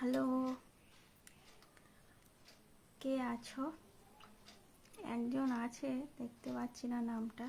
Hello, কে আছো? একজন আছে, দেখতে পাচ্ছি না নামটা।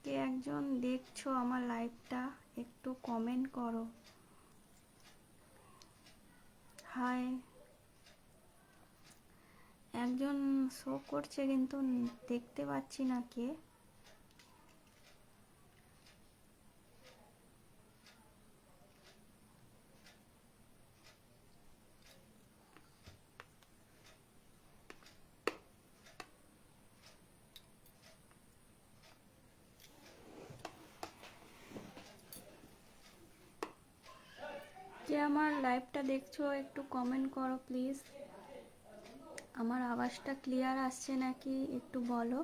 কে একজন দেখছো আমার লাইভটা? একটু কমেন্ট করো। হাই। একজন শো করছে কিন্তু দেখতে পাচ্ছি না কে। কে আমার লাইভটা দেখছো একটু কমেন্ট করো প্লিজ। আমার আওয়াজটা ক্লিয়ার আসছে নাকি একটু বলো।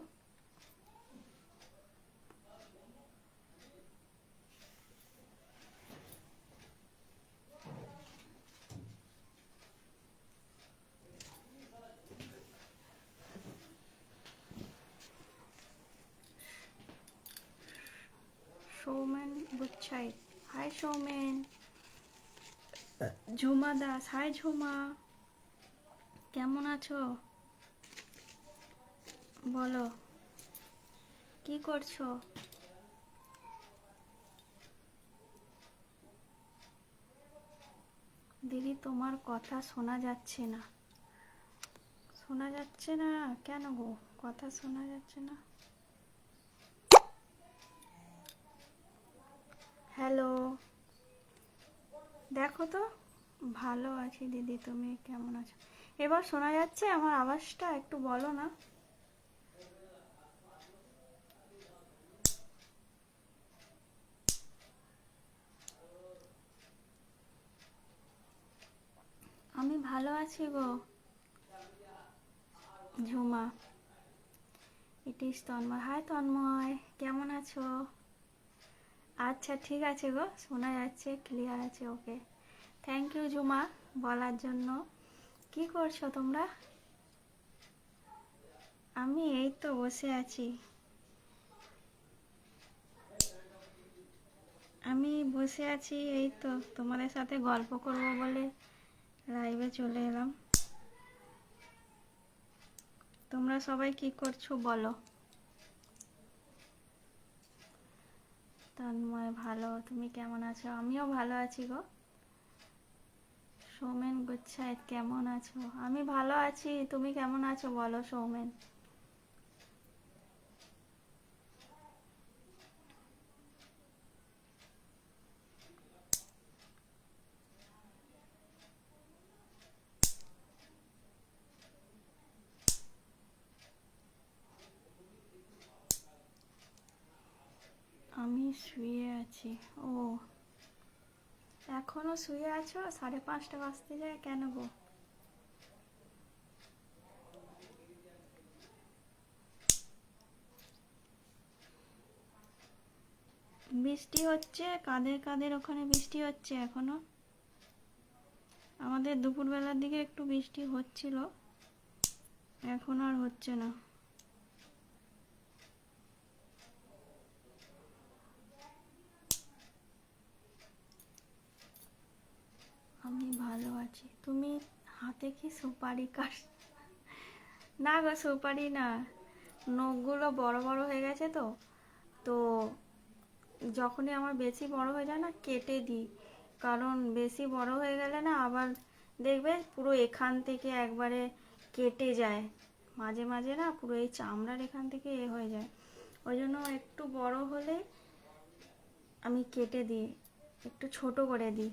সৌমেন বুচ্ছাই। হাই সৌমেন। ঝুমা দাস। হাই ঝুমা, কেমন আছো? বলো, কি করছো? দিদি তোমার কথা শোনা যাচ্ছে না। শোনা যাচ্ছে না কেন গো? কথা শোনা যাচ্ছে না। হ্যালো, দেখো তো। ভালো আছি দিদি, তুমি কেমন আছো? এবার শোনা যাচ্ছে আমার আওয়াজটা? একটু বলো না। আমি ভালো আছি গো Jhuma. It is Tanmay. Hi Tanmay, কেমন আছো? আচ্ছা ঠিক আছে গো, শোনা যাচ্ছে, ক্লিয়ার আছে, ওকে। থ্যাংক ইউ ঝুমা বলার জন্য। কি করছো তোমরা? আমি এই তো বসে আছি। আমি বসে আছি এই তো, তোমাদের সাথে গল্প করব বলে লাইভে চলে এলাম। তোমরা সবাই কি করছো বলো। তন্ময় ভালো, তুমি কেমন আছো? আমিও ভালো আছি গো। সৌমেন গুচ্ছায়েত, কেমন আছো? আমি ভালো আছি, তুমি কেমন আছো বলো সৌমেন। আমি শুয়ে আছি। ও, এখনো শুয়ে আছো? 5:30 বাজতে যায় কেন গো? বৃষ্টি হচ্ছে? কাদের কাদের ওখানে বৃষ্টি হচ্ছে এখনো? আমাদের দুপুরবেলার দিকে একটু বৃষ্টি হচ্ছিল, এখন আর হচ্ছে না। আমি ভালো আছি, তুমি? হাতে কি সুপারি কাট? না গো, সুপারি না, নখগুলো বড় বড় হয়ে গেছে তো। তো যখনই আমার বেশি বড় হয়ে যায় না, কেটে দিই। কারণ বেশি বড় হয়ে গেলে না আবার দেখবে পুরো এখান থেকে একবারে কেটে যায়। মাঝে মাঝে না পুরো এই চামড়ার এখান থেকে হয়ে যায়। ওই জন্য একটু বড় হলে আমি কেটে দিই, একটু ছোট করে দিই।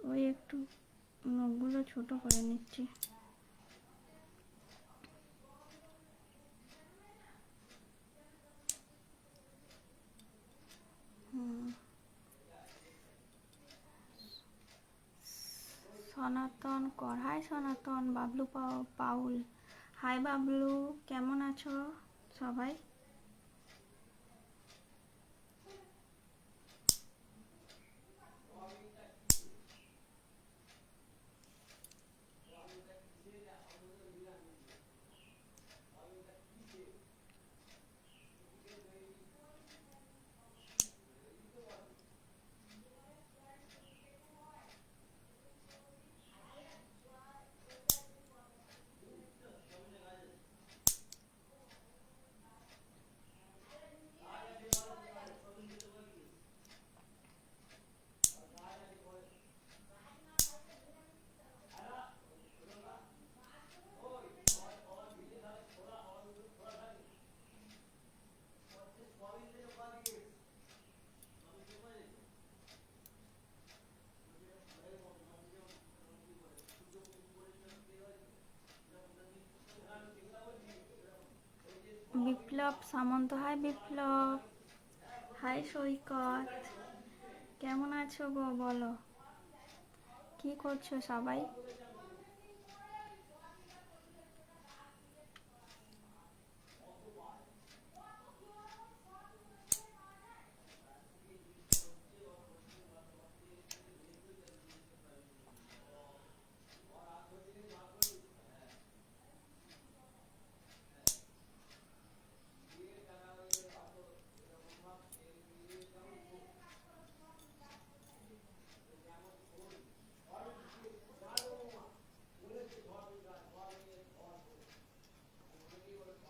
ওই একটু নখগুলো ছোট করে নিচ্ছি। সনাতন কর, হাই সনাতন। বাবলু পাউল, হাই বাবলু, কেমন আছো সবাই? বিপ্লব সামন্ত, হাই বিপ্লব। হাই সৈকত, কেমন আছো গো? বলো, কি করছো সবাই?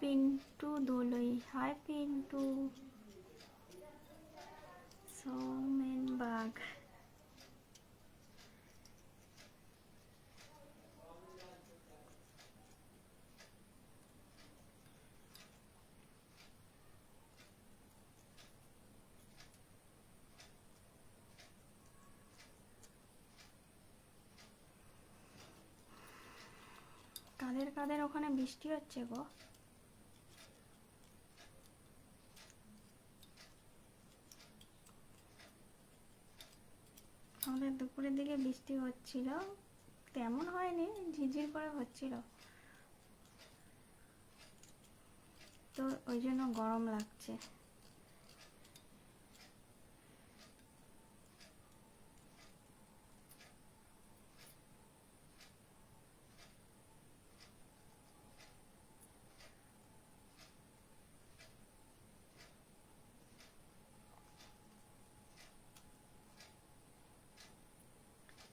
পিন্টু দোলই, হাই পিন্টু। সৌমেন বাগ, কাদের কাদের ওখানে বৃষ্টি হচ্ছে গো? আমাদের দুপুরের দিকে বৃষ্টি হচ্ছিল, তেমন হয়নি, ঝিরঝির করে হচ্ছিল। তো ওই জন্য গরম লাগছে।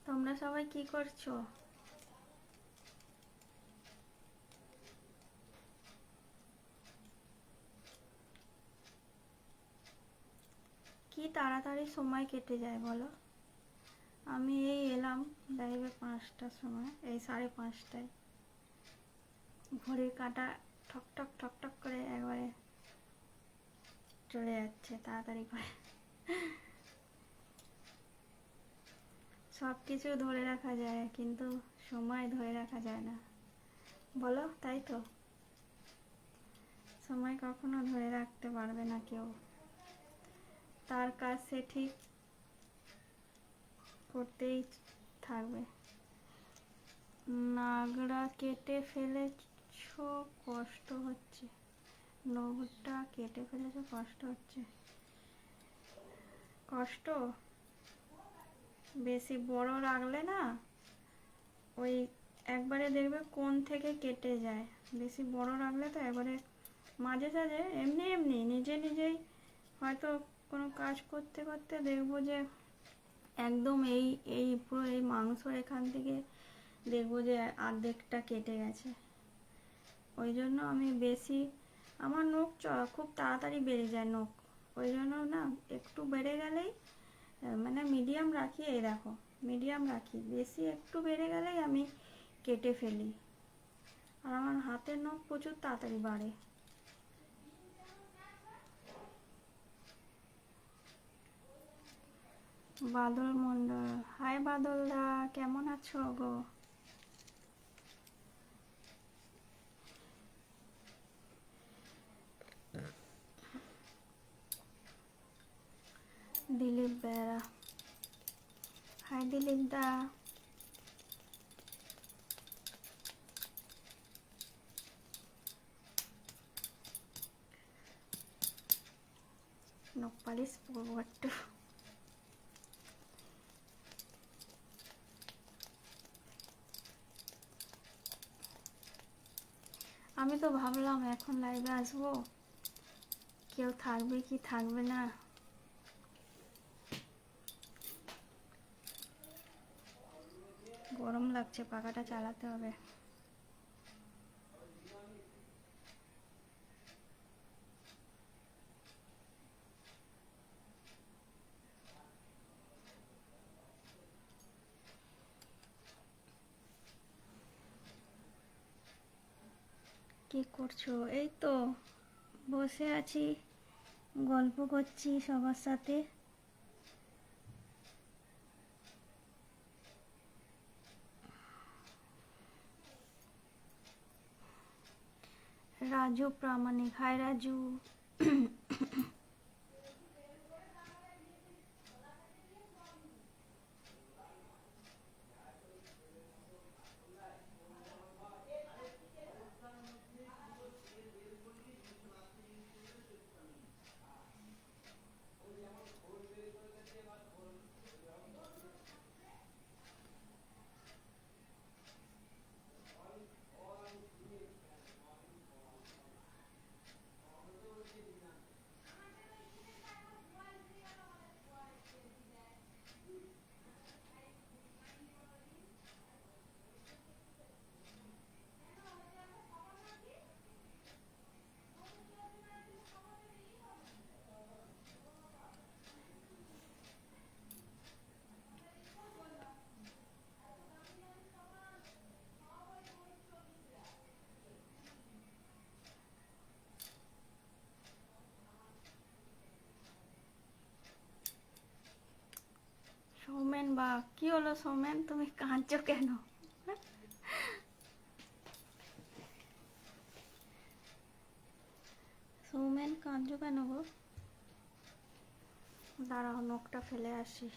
তোমরা সবাই কি করছো? কি তাড়াতাড়ি সময় কেটে যায় বলো। আমি এই এলাম লাইভে 5টার সময়, এই 5:30টায়। ঘড়ির কাঁটা ঠক ঠক ঠক ঠক করে একবারে চলে যাচ্ছে তাড়াতাড়ি করে। সব কিছু ধরে রাখা যায় কিন্তু সময় ধরে রাখা যায় না, বলো তাই তো? সময় কখনো ধরে রাখতে পারবে না কেউ, তার কাজ সে ঠিক করতেই থাকবে। নাগড়া কেটে ফেলেছো, কষ্ট হচ্ছে? নখটা কেটে ফেলেছো, কষ্ট হচ্ছে? কষ্ট বেশি বড় রাখলে না ওই একবারে দেখবে কোণ থেকে কেটে যায়, বেশি বড় রাখলে তো একবারে মাঝে সাঝে এমনি এমনি নিজে নিজেই হয়তো কোনো কাজ করতে করতে দেখবো যে একদম এই এই পুরো এই মাংসর এখান থেকে দেখবো যে অর্ধেকটা কেটে গেছে। ওই জন্য আমি বেশি, আমার নখ খুব তাড়াতাড়ি বেড়ে যায় নখ, ওই জন্য না একটু বেড়ে গেলেই মানে মিডিয়াম রাখি, এই দেখো মিডিয়াম রাখি, বেশি একটু বেড়ে গেলেই আমি কেটে ফেলি। আর আমার হাতের নখ প্রচুর তাড়াতাড়ি বাড়ে। বাদল মন্ডল, হাই বাদলদা, কেমন আছো গো? দিলীপ বেরা, হাই দিলীপ দা। নখ পালিশ পরবো একটু। আমি তো ভাবলাম এখন লাইভে আসবো, কেউ থাকবে কি থাকবে না। গরম লাগছে, পাখাটা চালাতে হবে। কি করছো? এই তো বসে আছি, গল্প করছি সবার সাথে। রাজু প্রামাণিক, হাই রাজু। সৌমেন বা, কি হলো সৌমেন, তুমি কাঁদছো কেন? সৌমেন কাঁদছো কেন গো? দাঁড়াও নখটা ফেলে আসি।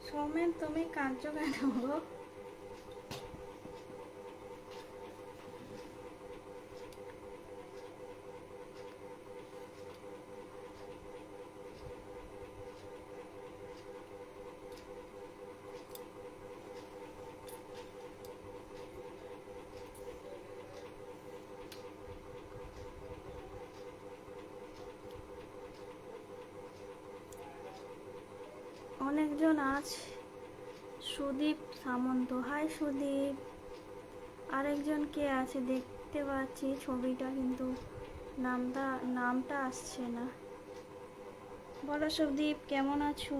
সৌমেন তুমি কাঁদছো কেন গো? অনেকজন আছে। সুদীপ সামন্ত, হাই সুদীপ। আরেকজন কে আছে দেখতে পাচ্ছি ছবিটা, কিন্তু নামটা আসছে না। বলো সুদীপ, কেমন আছো?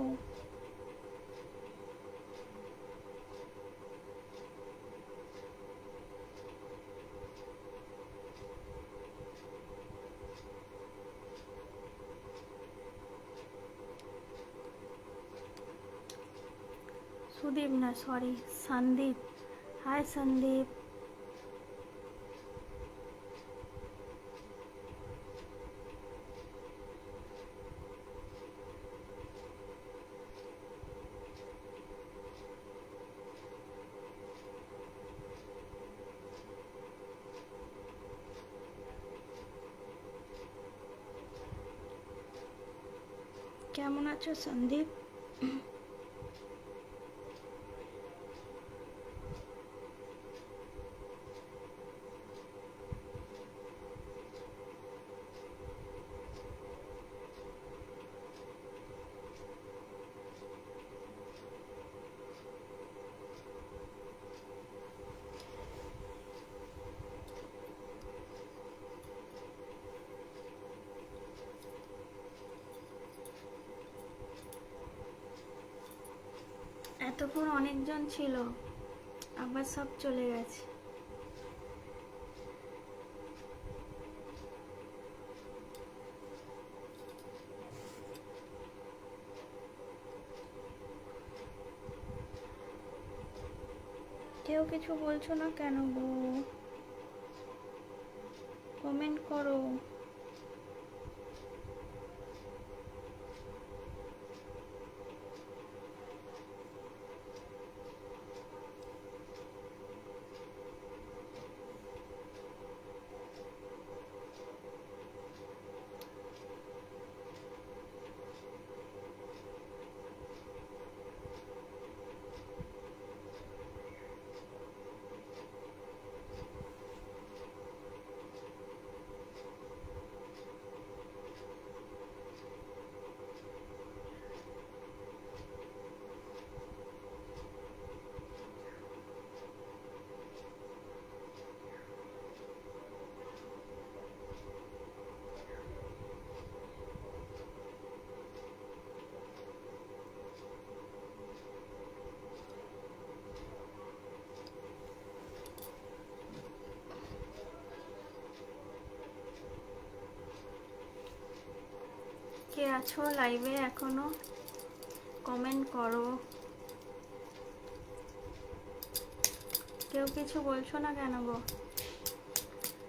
সুদীপ না, সরি, সন্দীপ। হাই সন্দীপ। কেমন আছো সন্দীপ? এতক্ষণ অনেকজন ছিল, আবার সব চলে গেছে। কেউ কিছু বলছো না কেন গো? কমেন্ট করো। কে আছো লাইভে এখনো? কমেন্ট করো। কেউ কিছু বলছো না কেন গো?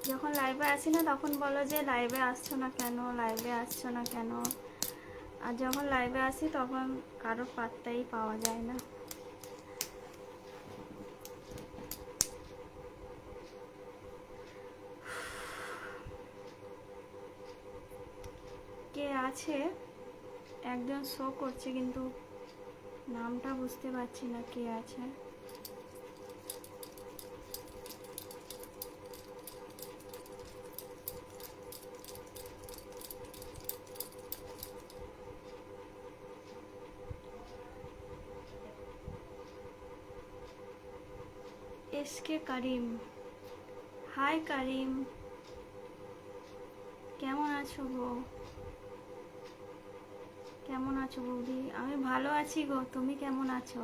যখন লাইভে আসি না তখন বলো যে লাইভে আসছো না কেন, লাইভে আসছো না কেন। আর যখন লাইভে আসি তখন কারো পাত্তাই পাওয়া যায় না। কে আছে একজন শো করছে, কিন্তু নামটা বুঝতে পারছি না কে আছে। এসকে করিম, হাই করিম। কেমন আছো গো? কেমন আছো বৌদি? আমি ভালো আছি গো, তুমি কেমন আছো?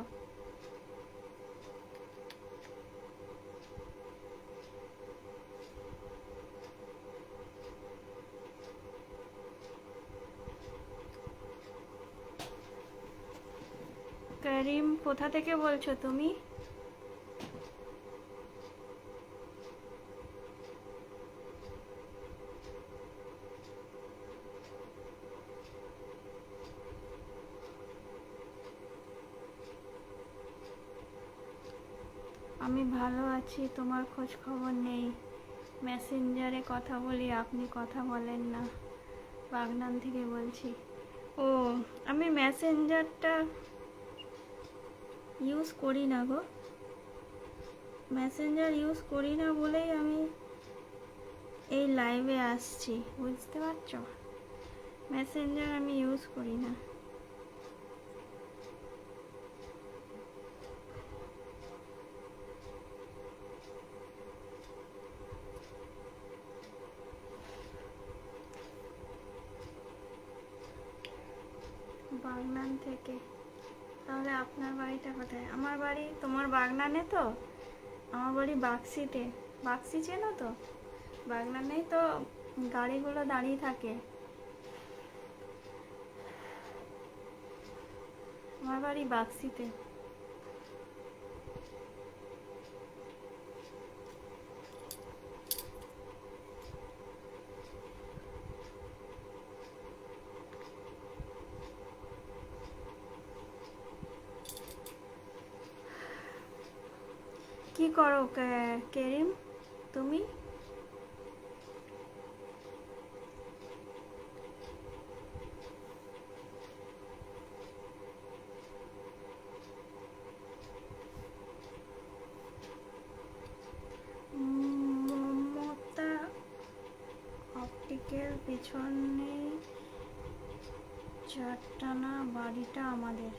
করিম, কোথা থেকে বলছো তুমি? আমি ভালো আছি, তোমার খোঁজ খবর নেই। মেসেঞ্জারে কথা বলি, আপনি কথা বলেন না। বাগনান থেকে বলছি। ও, আমি মেসেঞ্জারটা ইউজ করি না গো। মেসেঞ্জার ইউজ করি না বলেই আমি এই লাইভে আসছি, বুঝতে পারছো? মেসেঞ্জার আমি ইউজ করি না। বাগনান থেকে। তাহলে আপনার বাড়িটা কোথায়? আমার বাড়ি তোমার বাগনানে তো, আমার বাড়ি বাক্সিতে। বাক্সি চেনো তো? বাগনানেই তো গাড়িগুলো দাঁড়িয়ে থাকে। আমার বাড়ি বাক্সিতে। কি করো কেরিম তুমি? মমতা অপটিকের পিছনে চারটানা বাড়িটা আমাদের।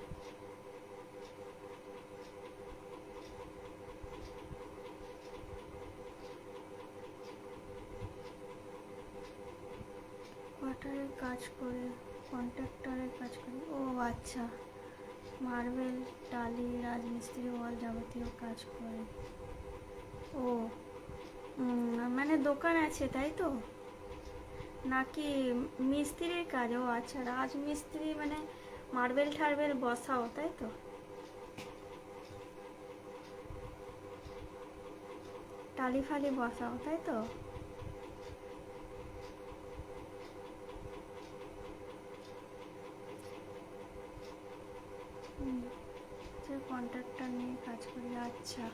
কোয়ার্টারের কাজ করে, কন্ট্রাক্টরের কাজ করে। ও আচ্ছা, মার্বেল, টালি, রাজমিস্ত্রি, ওয়াল যাবতীয় কাজ করে। ও মানে দোকান আছে তাই তো, নাকি মিস্ত্রির কাজ? ও আচ্ছা, রাজমিস্ত্রি মানে মার্বেল টার্বেল বসাও তাই তো? টালি ফালি বসাও তাই তো? কন্ট্রাক্টর নিয়ে কাজ করি। আচ্ছা,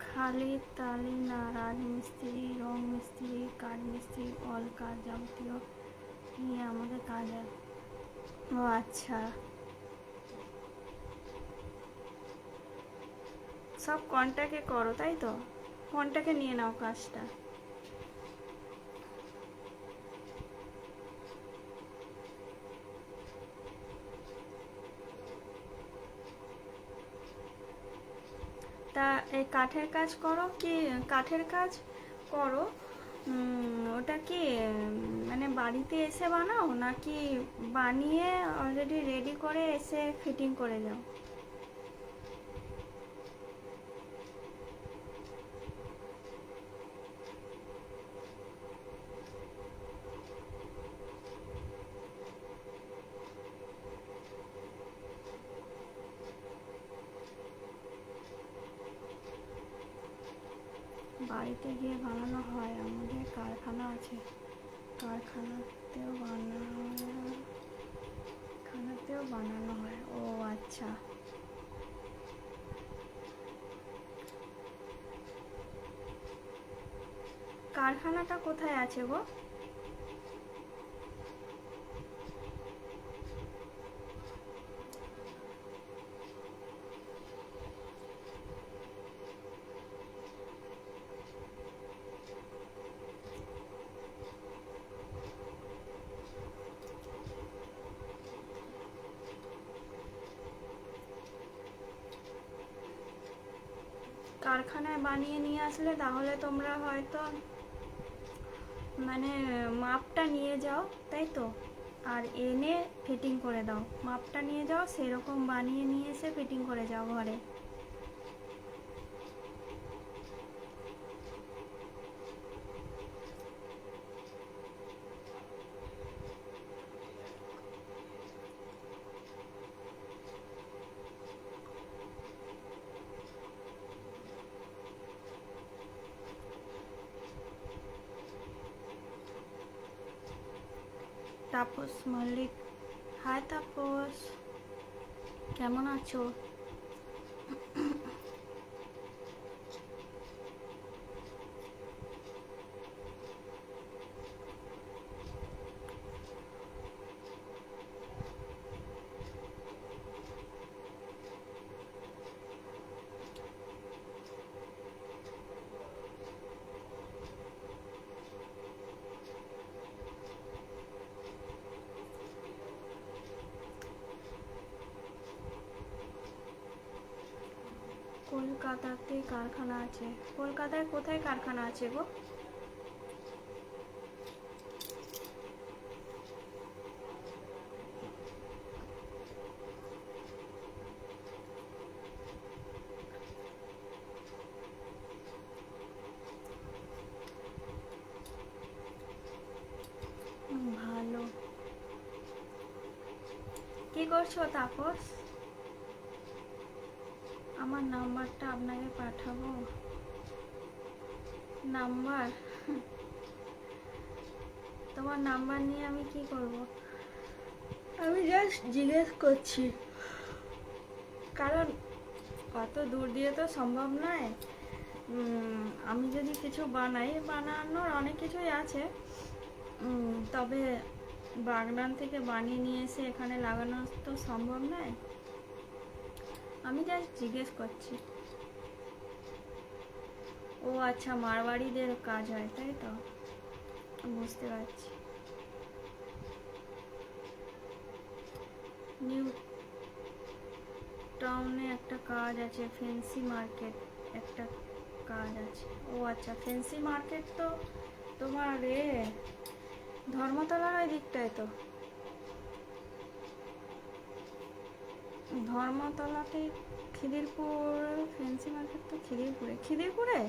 খালি টালি না, রাজমিস্ত্রি, রং মিস্ত্রি, কাঠ মিস্ত্রি, অল কাজ যাবতীয় নিয়ে আমাদের কাজ হয়। ও আচ্ছা, সব কন্ট্যাক্টে করো তাই তো? কন্ট্যাক্টে নিয়ে নাও কাজটা। তা এই কাঠের কাজ করো কি? কাঠের কাজ করো, ওটা কি মানে বাড়িতে এসে বানাও, নাকি বানিয়ে অলরেডি রেডি করে এসে ফিটিং করে যাও? বাড়িতে গিয়ে বানানো হয়, আমাদের কারখানা আছে, কারখানাতেও বানানো হয়। ও আচ্ছা, কারখানাটা কোথায় আছে গো? কারখানায় বানিয়ে নিয়ে আসলে তাহলে তোমরা হয়তো মানে মাপটা নিয়ে যাও তাই তো, আর এনে ফিটিং করে দাও। মাপটা নিয়ে যাও, সেরকম বানিয়ে নিয়ে এসে ফিটিং করে যাও ঘরে। তাপস মল্লিক, হাই তাপস, কেমন আছো? কলকাতাতে কারখানা আছে। কলকাতায় কোথায় কারখানা আছে গো? ভালো। কি করছো তাপস? আমার নাম্বারটা আপনাকে পাঠাবো। নাম্বার? তোমার নাম্বার নিয়ে আমি কি করব? আমি জাস্ট জিজ্ঞেস করছি, কারণ অত দূর দিয়ে তো সম্ভব নয়। আমি যদি কিছু বানাই, বানানোর অনেক কিছুই আছে, তবে বাগনান থেকে বানিয়ে নিয়ে এসে এখানে লাগানো তো সম্ভব নয়। আমি জাস্ট জিজ্ঞেস করছি। ও আচ্ছা, মারওয়াড়িদের কাজ হয়, তাই তো? বুঝতে পারছি। নিউ টাউনে একটা কাজ আছে, ফ্যান্সি মার্কেট একটা কাজ আছে। ও আচ্ছা, ফ্যান্সি মার্কেট তো তোমার ধর্মতলার ওই দিকটায় তো। ধর্মতলাতে খিদিরপুর। ফ্যান্সি মার্কেট তো খিদিরপুরে।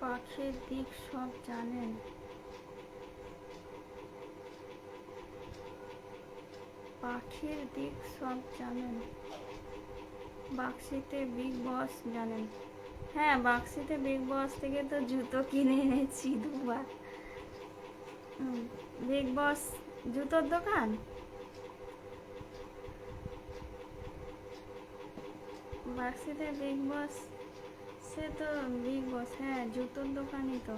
পাখির দিক সব জানেন? পাখির দিক সব জানেন। বাক্সিতে বিগ বস জানেন? হ্যাঁ, বাক্সিতে বিগ বস থেকে তো জুতো কিনে এনেছি দুবার। বিগ বস জুতোর দোকান? বাক্সিতে বিগ বস, সে তো বিগ বস, হ্যাঁ জুতোর দোকানই তো।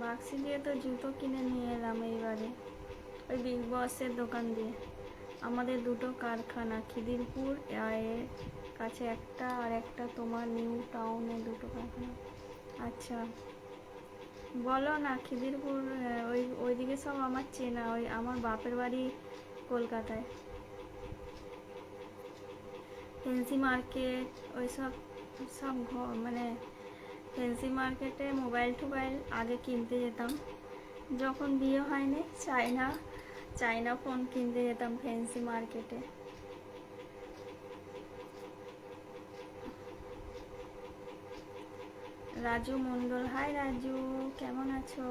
বাক্সি দিয়ে তো জুতো কিনে নিয়ে এলাম এইবারে, ওই বিগ বসের দোকান দিয়ে। আমাদের দুটো কারখানা, খিদিরপুর এর কাছে একটা, আর একটা তোমার নিউ টাউনে, দুটো কারখানা। আচ্ছা, বলো না। খিদিরপুর ওইদিকে সব আমার চেনা, ওই আমার বাপের বাড়ি কলকাতায়। ফ্যান্সি মার্কেট ওই সব সব মানে ফ্যান্সি মার্কেটে মোবাইল টোবাইল আগে কিনতে যেতাম, যখন বিয়ে হয়নি। চাইনা ফোন কিনতে যেতাম ফ্যান্সি মার্কেটে। রাজু মণ্ডল, হাই রাজু, কেমন আছো?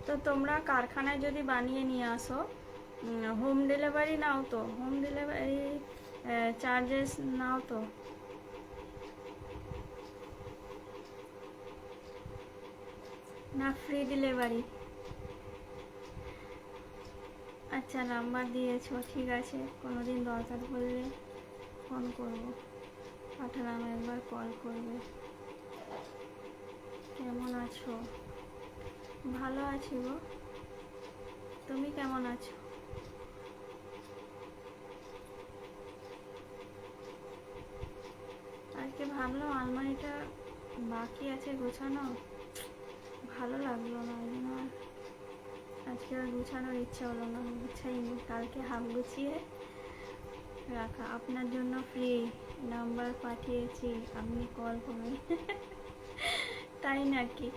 তো তোমরা কারখানায় যদি বানিয়ে নিয়ে আসো, হোম ডেলিভারি নাও তো? হোম ডেলিভারি চার্জেস নাও তো? না ফ্রি ডেলিভারি? আচ্ছা, নাম্বার দিয়েছো, ঠিক আছে, কোনোদিন দরকার পড়লে ফোন করবো। পাঠালাম, একবার কল করবে। কেমন আছো? ভালো আছি গো, তুমি কেমন আছো? আজকে ভাবলাম আলমারিটা বাকি আছে গোছানো, ভালো লাগলো না, ওই জন্য আজকে আর গুছানোর ইচ্ছা হলো না, গুছাইনি। কালকে হাফ গুছিয়ে রাখা। আপনার জন্য ফ্রি নাম্বার পাঠিয়েছি, আপনি কল করবেন। তাই নাকি?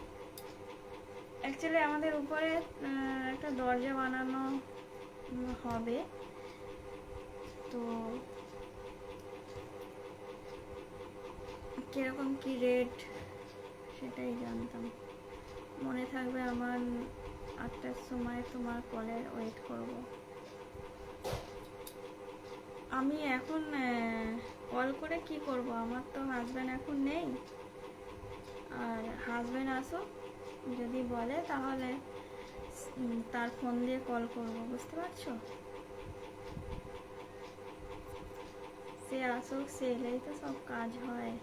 অ্যাকচুয়ালি আমাদের উপরে একটা দরজা বানানো হবে, তো কিরকম কি রেট সেটাই জানতাম। মনে থাকবে আমার 8টার সময় তোমার কলের ওয়েট করব। আমি এখন কল করে কি করব? আমার তো হাজব্যান্ড এখন নেই, আর হাজব্যান্ড আসো যদি বলে তাহলে তার ফোন দিয়ে কল করব, বুঝতে পারছো? সে আসুক, সে এলেই তো সব কাজ হয়।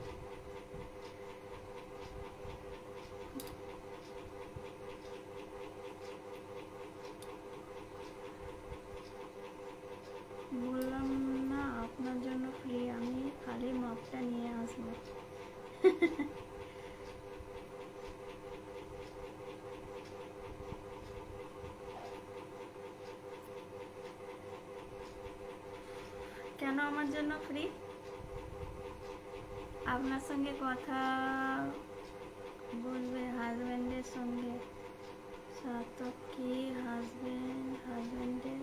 নিয়ে আসবো। কেন আমার জন্য ফ্রি? আপনার সঙ্গে কথা বলবে হাজব্যান্ডের সঙ্গে। সার্থক কি হাজব্যান্ডের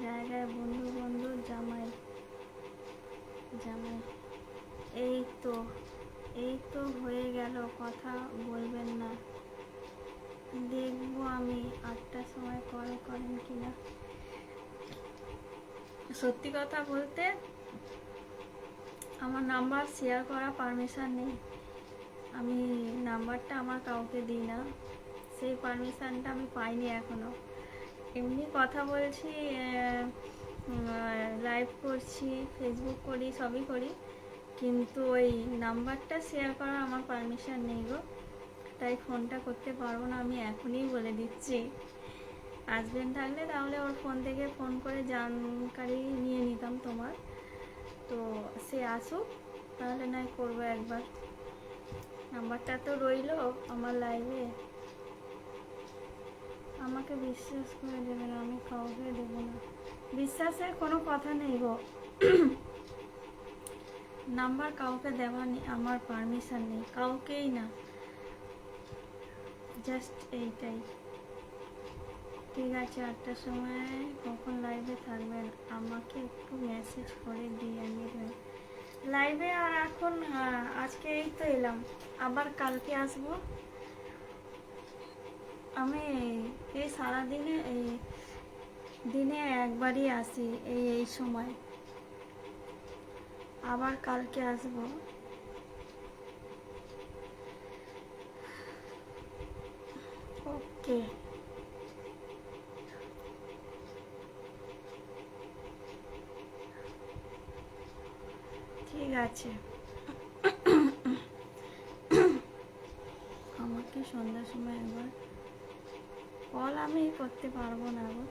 জায়গায় বন্ধু বন্ধু জামাই জামাই এই তো এই তো হয়ে গেল, কথা বলবেন না? দেখবো আমি 8টার সময় কল করেন কিনা। সত্যি কথা বলতে আমার নাম্বার শেয়ার করা পারমিশন নেই। আমি নাম্বারটা আমার কাউকে দিই না, সেই পারমিশনটা আমি পাইনি এখনো। এমনি কথা বলছি, লাইভ করছি, ফেসবুক করি, সবই করি, কিন্তু ওই নাম্বারটা শেয়ার করা আমার পারমিশন নেই গো, তাই ফোনটা করতে পারবো না। আমি এখনই বলে দিচ্ছি, হাজবেন্ড থাকলে তাহলে ওর ফোন থেকে ফোন করে জানকারি নিয়ে নিতাম তোমার। তো সে আসুক, তাহলে নয় করবো একবার। নাম্বারটা তো রইলো আমার লাইভে। আমাকে বিশ্বাস করে দেবেন, আমি কাউকে দেবো না। বিশ্বাসের কোনো কথা নেই গো। নাম্বার কাউকে দেওয়া নেই, আমার পারমিশন নেই, কাউকেই না, জাস্ট এইটাই। ঠিক আছে, 8টার সময় কখন লাইভে থাকবেন আমাকে একটু মেসেজ করে দিয়ে নেবেন। লাইভে আর এখন আজকে এই তো এলাম, আবার কালকে আসবো। আমি এই সারাদিনে দিনে একবারই আসি এই সময়, আবার কালকে আসবো। ওকে, ঠিক আছে। আমাকে সন্ধ্যার সময় একবার কল আমি করতে পারবো না গো,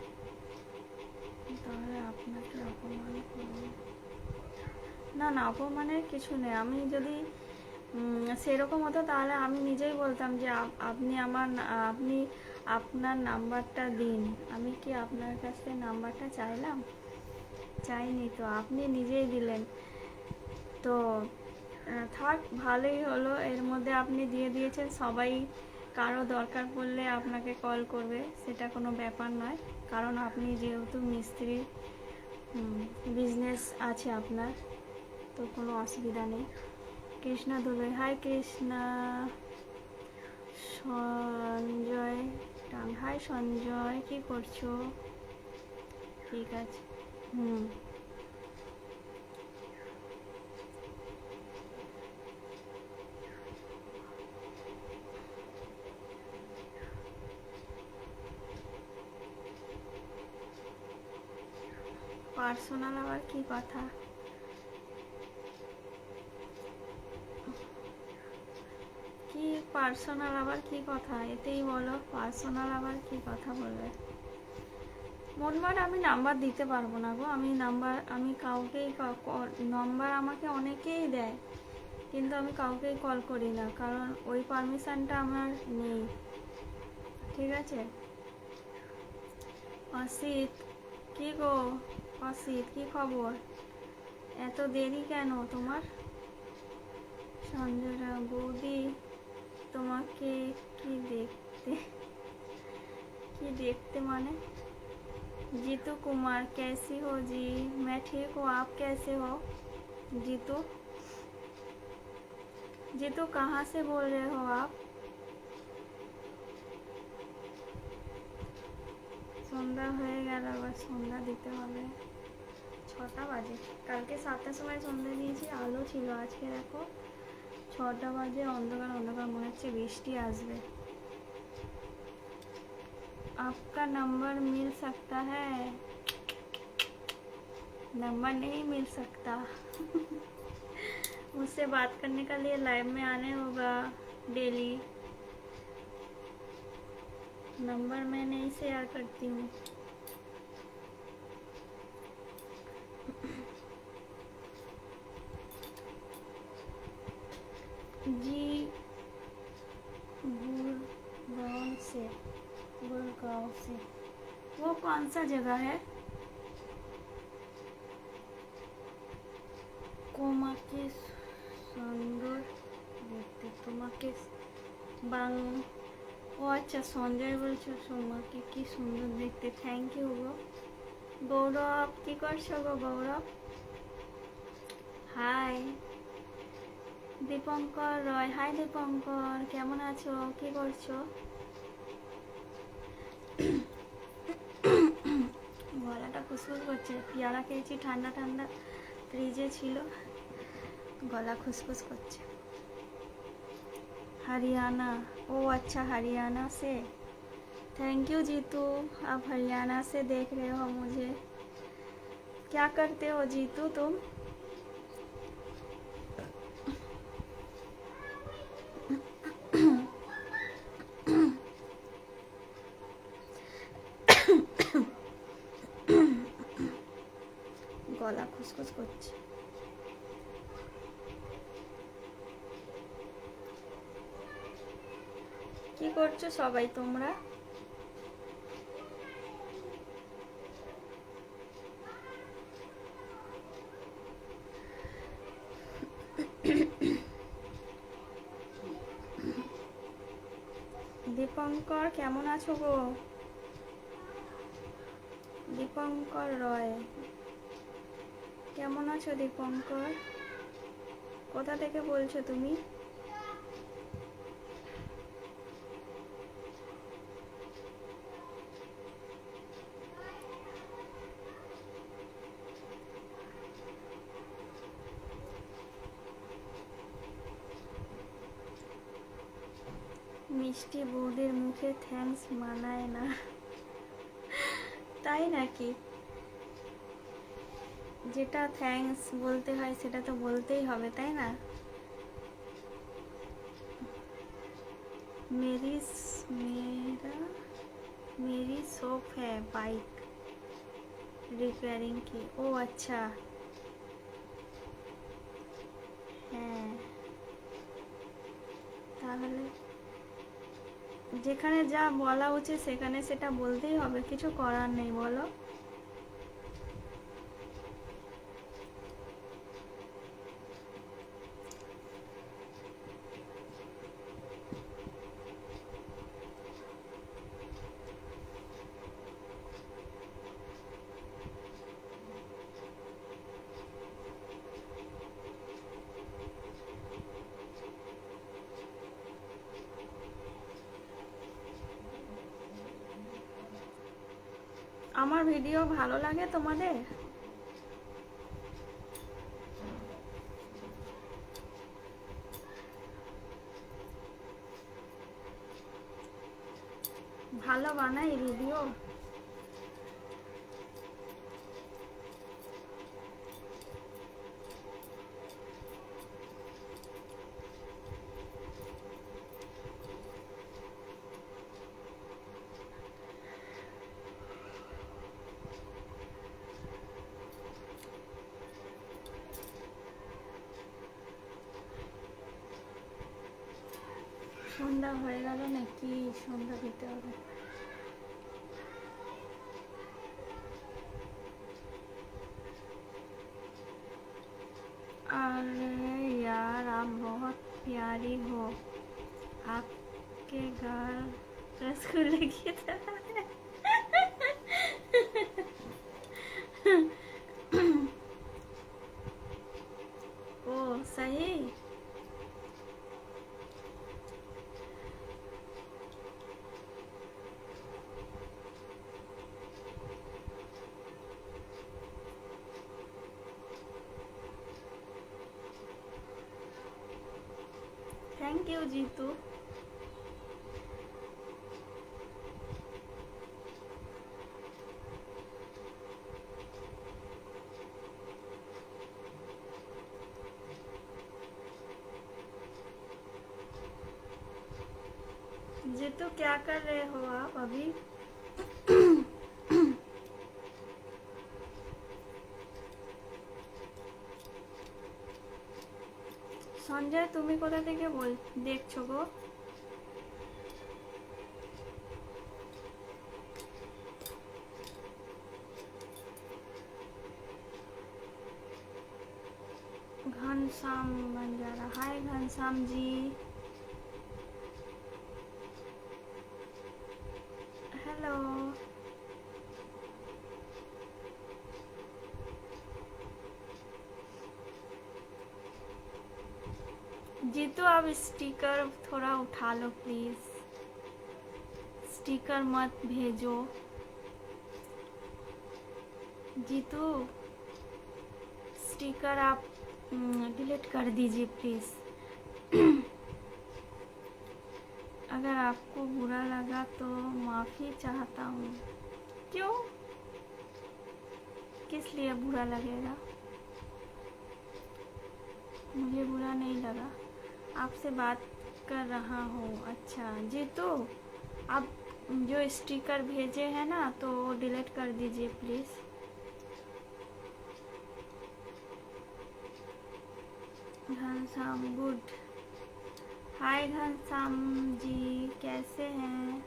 তাহলে আপনাকে অপমান করবো। না না, অপমানের কিছু নেই। আমি যদি সেরকম হতো তাহলে আমি নিজেই বলতাম যে আপনি আপনার নাম্বারটা দিন। আমি কি আপনার কাছে নাম্বারটা চাইলাম? চাইনি তো, আপনি নিজেই দিলেন। তো থাক, ভালোই হলো, এর মধ্যে আপনি দিয়ে দিয়েছেন। সবাই কারো দরকার পড়লে আপনাকে কল করবে, সেটা কোনো ব্যাপার নয়, কারণ আপনি যেহেতু মিস্ত্রি, বিজনেস আছে আপনার, তো কোনো অসুবিধা নেই। কৃষ্ণা দোলে, হাই কৃষ্ণা। সঞ্জয় টাং, হাই সঞ্জয়, কি করছো? ঠিক আছে। পার্সোনাল আবার কি কথা? কি পার্সোনাল আবার কি কথা? এতেই বলো, পার্সোনাল আবার কি কথা বলবে? মনবার আমি নাম্বার দিতে পারবো না গো। আমি কাউকেই নাম্বার আমাকে অনেকেই দেয়, কিন্তু আমি কাউকেই কল করি না, কারণ ওই পারমিশনটা আমার নেই। ঠিক আছে। অসিত, কি গো অসিত, কি খবর? এত দেরি কেন তোমার? সঞ্জয়রা, বৌদি তোমাকে কি দেখতে মানে? जीतू कुमार, कैसी हो जी? मैं ठीक हूँ, आप कैसे हो? जीतू, जीतू कहाँ से बोल रहे हो आप? সন্ধ্যা হয়ে গেল, আবার সন্ধ্যা দিতে হবে। 6টা বাজে, কালকে 7টার সময় সন্ধ্যা দিয়েছি, আলো ছিল। আজকে দেখো 6টা বাজে, অন্ধকার অন্ধকার, মনে হচ্ছে বৃষ্টি আসবে। आपका नंबर मिल सकता है? नंबर नहीं मिल सकता। मुझसे बात करने के लिए लाइव में आने होगा डेली। नंबर मैं नहीं शेयर करती हूँ। जी गुड़गांव से। गुड़गांव से वो कौन सा जगह है? তোমাকে সুন্দর দেখতে, তোমাকে বাং ও আচ্ছা সঞ্জয় বলছো তোমাকে কি সুন্দর দেখতে। থ্যাংক ইউ গো। গৌরব কি করছো গো গৌরব? হাই দীপঙ্কর রয়, হাই দীপঙ্কর, কেমন আছো, কি করছো? গলাটা খুসখুস করছে, পেয়ারা খেয়েছি ঠান্ডা ঠান্ডা, ফ্রিজে ছিল, गला खुसखुस करছে। हरियाणा, ओ अच्छा हरियाणा से, थैंक यू जीतू। आप हरियाणा से देख रहे हो मुझे। क्या करते हो जीतू तुम? গলা খুসখুস করছে। কি করছো সবাই তোমরা? দীপঙ্কর কেমন আছো গো? দীপঙ্কর রয় কেমন আছো? দীপঙ্কর কোথা থেকে বলছো তুমি? মিষ্টি বৌদির মুখে থ্যাঙ্কস মানায় না, তাই নাকি? যেটা থ্যাঙ্কস বলতে হয় সেটা তো বলতেই হবে, তাই না? मेरा मेरी शॉप है बाइक रिपेयरिंग की। ओ अच्छा, হ্যাঁ তাহলে যেখানে যা বলা উচিত সেখানে সেটা বলতেই হবে, কিছু করার নেই, বলো। আমার ভিডিও ভালো লাগে তোমাদের? ভালো বানাই ভিডিও? সন্ধ্যা হয়ে গেল নাকি? সন্ধ্যা দিতে হবে। अरे यार आप बहुत प्यारी हो, आपके घर रसगुल्ले की तरह है। ओ सही। Thank you Jitu. जीतू क्या कर रहे हो आप अभी? সঞ্জয় তুমি কোথা থেকে দেখছো গো? घनश्याम बंजारा, हाय घनश्याम जी, हेलो। जी तो अब स्टिकर थोड़ा उठा लो प्लीज, स्टिकर मत भेजो। जीतू स्टिकर आप डिलीट कर दीजिए प्लीज। अगर आपको बुरा लगा तो माफी चाहता हूँ। क्यों, किस लिए बुरा लगेगा? मुझे बुरा नहीं लगा, आपसे बात कर रहा हूँ। अच्छा जीतू, आप जो स्टिकर भेजे हैं ना तो डिलीट कर दीजिए please. Ghanshyam good, hi Ghanshyam ji, कैसे हैं?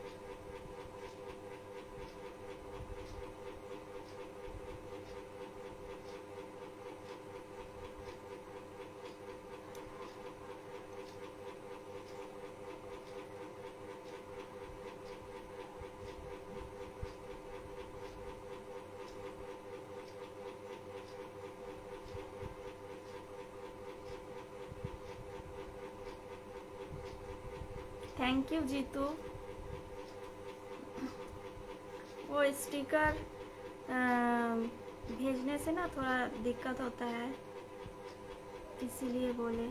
Thank you Jeetu. वो स्टिकर भेजने से ना थोड़ा दिक्कत होता है, इसीलिए बोले।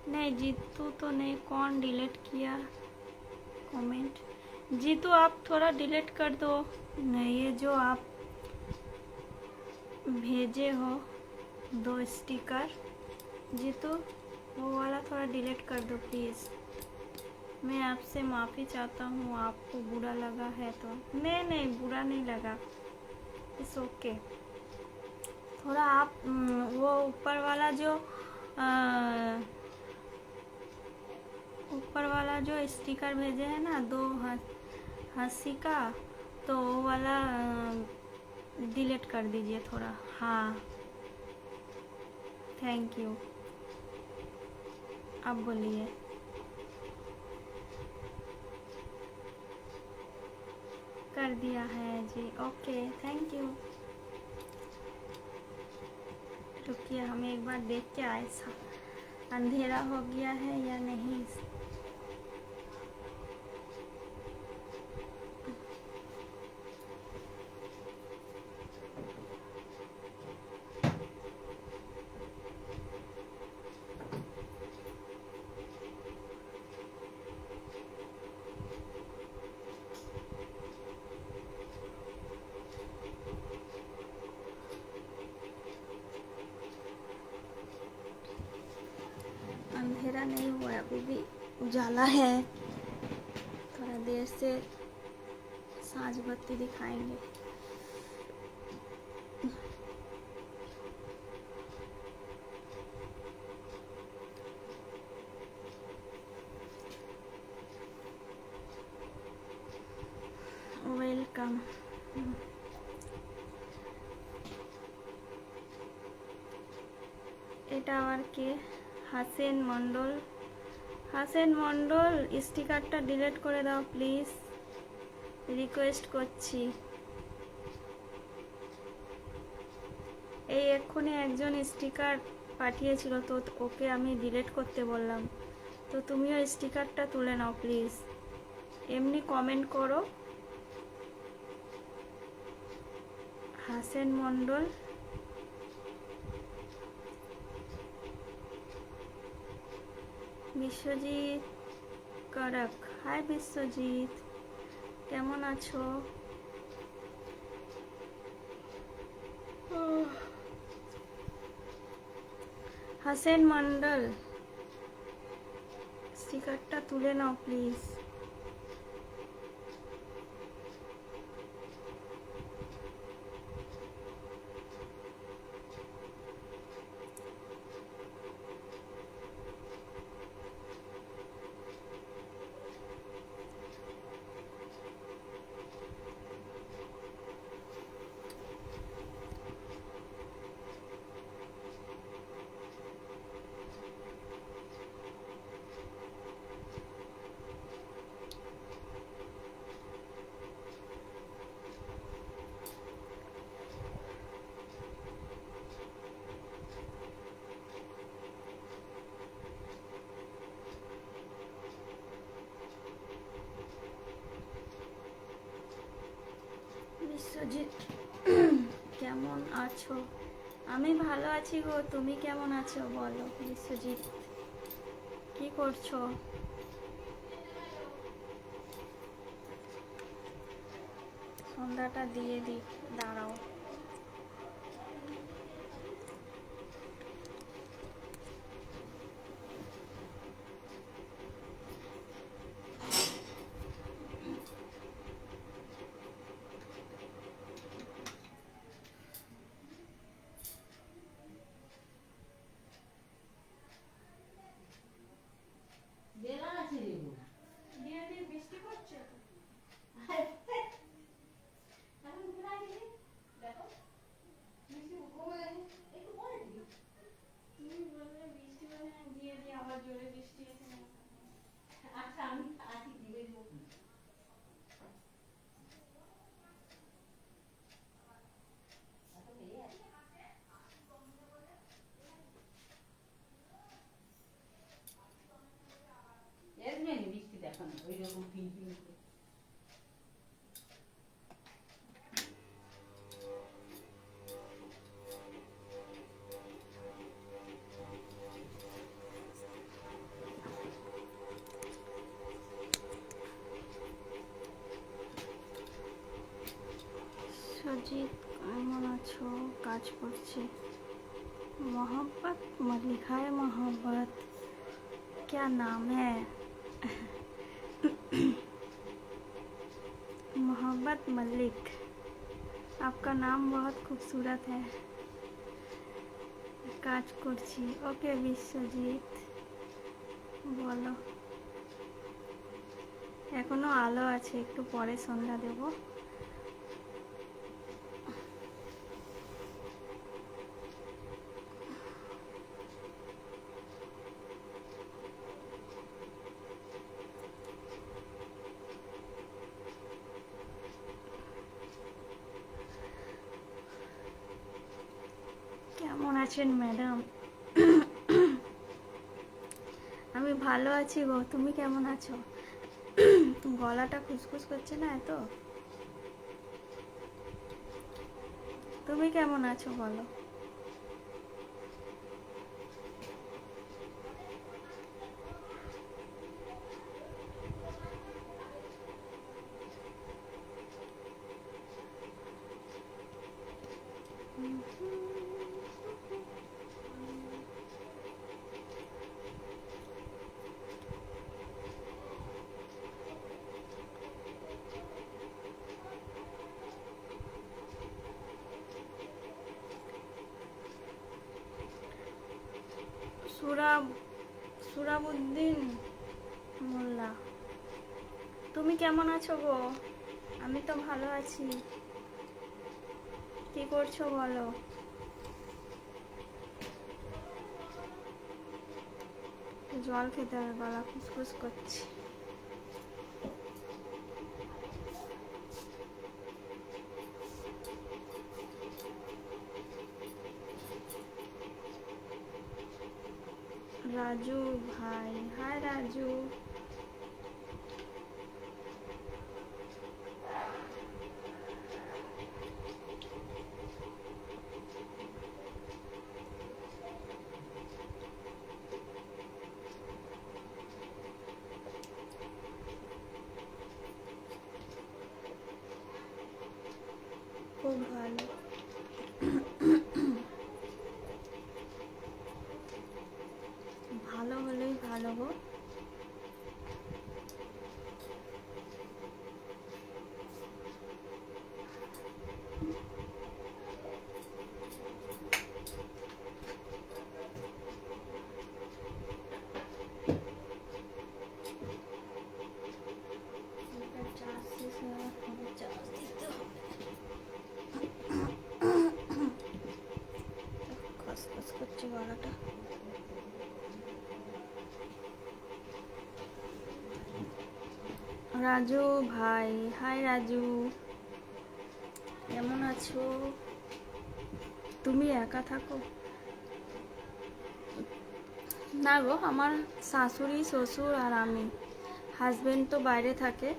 नहीं जीतू तो नहीं, कौन डिलीट किया कमेंट? जीतू आप थोड़ा डिलीट कर दो। नहीं, ये जो आप भेजे हो 2 स्टिकर, जीतू वो वाला थोड़ा डिलीट कर दो प्लीज़। मैं आपसे माफ़ी चाहता हूँ, आपको बुरा लगा है तो। नहीं नहीं, बुरा नहीं लगा, इट्स ओके। थोड़ा आप वो ऊपर वाला जो स्टिकर भेजे हैं ना 2 हंसी का, तो वो वाला डिलीट कर दीजिए थोड़ा। हाँ थैंक यू। अब बोलिए। कर दिया है जी, ओके थैंक यू। रुकिए, हम एक बार देख के आए, अंधेरा हो गया है या नहीं। अंधेरा नहीं हुआ है, अभी भी उजाला है। थोड़ा देर से सांझ बत्ती दिखाएंगे। वेलकम। এটা আবার কে? হাসেন মন্ডল। হাসেন মন্ডল, স্টিকারটা ডিলিট করে দাও প্লিজ, রিকোয়েস্ট করছি। এই এক্ষুনি একজন স্টিকার পাঠিয়েছিল, তো ওকে আমি ডিলিট করতে বললাম, তো তুমিও স্টিকারটা তুলে নাও প্লিজ। এমনি কমেন্ট করো। হাসেন মন্ডল, বিশ্বজিৎ করক, হাই বিশ্বজিৎ, কেমন আছো? হাসেন মন্ডল, স্টিকারটা তুলে নাও প্লিজ। বিশ্বজিৎ কেমন আছো? আমি ভালো আছি গো, তুমি কেমন আছো বলো? বিশ্বজিৎ কি করছো? সন্ধ্যাটা দিয়ে দিই, দাঁড়াও। বৃষ্টি পড়ছে তুমি বললে বৃষ্টি দিয়ে দিই, আবার জোরে বৃষ্টি এসে। আচ্ছা আমি আসি দিয়ে দেবো। বৃষ্টি দেখো না ওই রকম পিন পিন করে। সুজিত কেমন আছো? কাজ করছি। मोहब्बत मलिका है, मोहब्बत क्या नाम है? मोहब्बत मलिक, आपका नाम बहुत खूबसूरत है। কাজ করছি। ওকে বিশ্বজিৎ বলো। এখনো আলো আছে, একটু পরে সন্ধ্যা দেব। কেমন আছেন ম্যাডাম? আমি ভালো আছি গো, তুমি কেমন আছো? গলাটা খুসখুস করছে না এত? তুমি কেমন আছো বলো? সুরাবুদ্দিন মোল্লা, তুমি কেমন আছো গো? আমি তো ভালো আছি। কি করছো বলো? জল খেতে হবে, গলা খুসখুস করছে। রাজু ভাই, হাই রাজু। খুব ভালো। ভালো হলেই ভালো গো। খসখস করছে গলাটা। রাজু ভাই, হাই রাজু, কেমন আছো? তুমি একা থাকো? না গো, আমার শাশুড়ি শ্বশুর আর আমি। হাজবেন্ড তো বাইরে থাকে,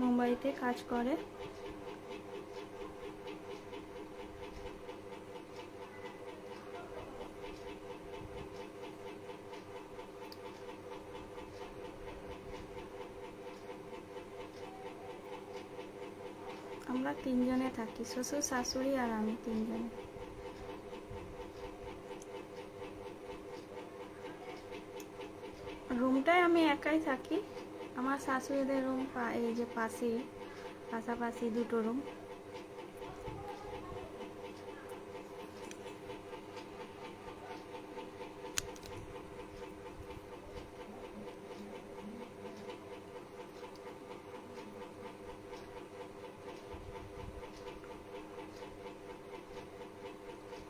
মুম্বাইতে কাজ করে। আমরা তিনজনে থাকি, শ্বশুর শাশুড়ি আর আমি তিনজনে। রুমটায় আমি একাই থাকি, আমার শাশুড়িদের রুম এই যে পাশেই, পাশাপাশি দুটো রুম।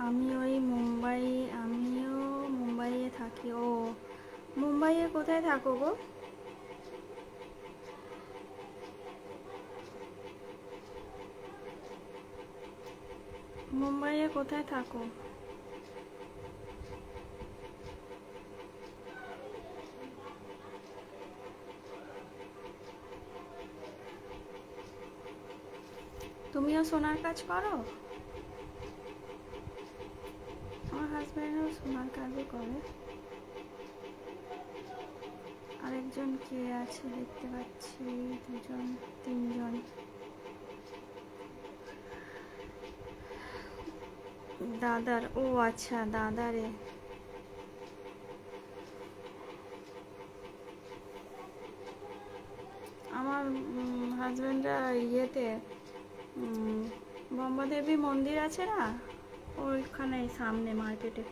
আমিও মুম্বাইয়ে থাকি। ও, মুম্বাইয়ে কোথায় থাকো গো? মুম্বাইয়ে কোথায় থাকো? তুমিও সোনার কাজ করো? আমার হাজব্যান্ডও সোনার কাজই করে। আরেকজন কে আছে দেখতে পাচ্ছি, দুজন তিনজন। দাদার, ও আচ্ছা দাদারে। আমার হাজব্যান্ডরা ইয়েতে ব্রহ্মদেবী মন্দির আছে না, ওইখানে সামনে মার্কেটে।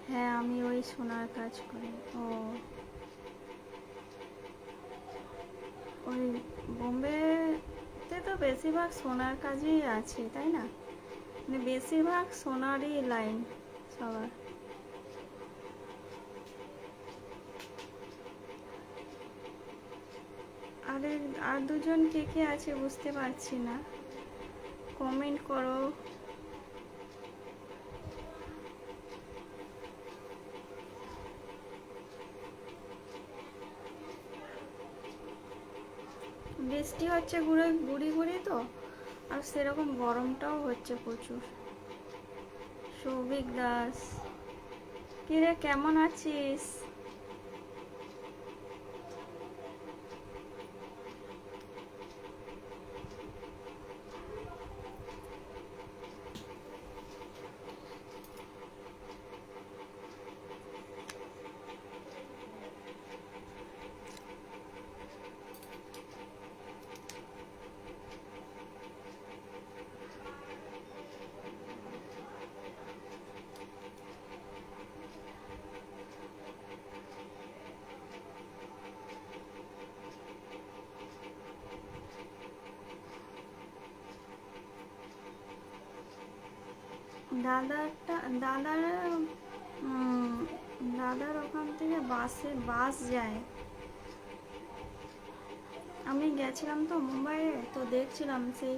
হ্যাঁ, আমি ওই সোনার কাজ করি। ও, ওই বোম্বেতে তো বেশিরভাগ সোনার কাজই আছে, তাই না? মানে বেশিরভাগ সোনারই লাইন সবার। আর দুজন কে কে আছে বুঝতে পারছি না, কমেন্ট করো। বৃষ্টি হচ্ছে গুড়ি গুড়ি তো, আর সেরকম গরমটাও হচ্ছে প্রচুর। সৌভিক দাস, কিরে কেমন আছিস? দাদার দাদার ওখান থেকে বাস যায়। আমি গেছিলাম তো মুম্বাইয়ে, তো দেখছিলাম সেই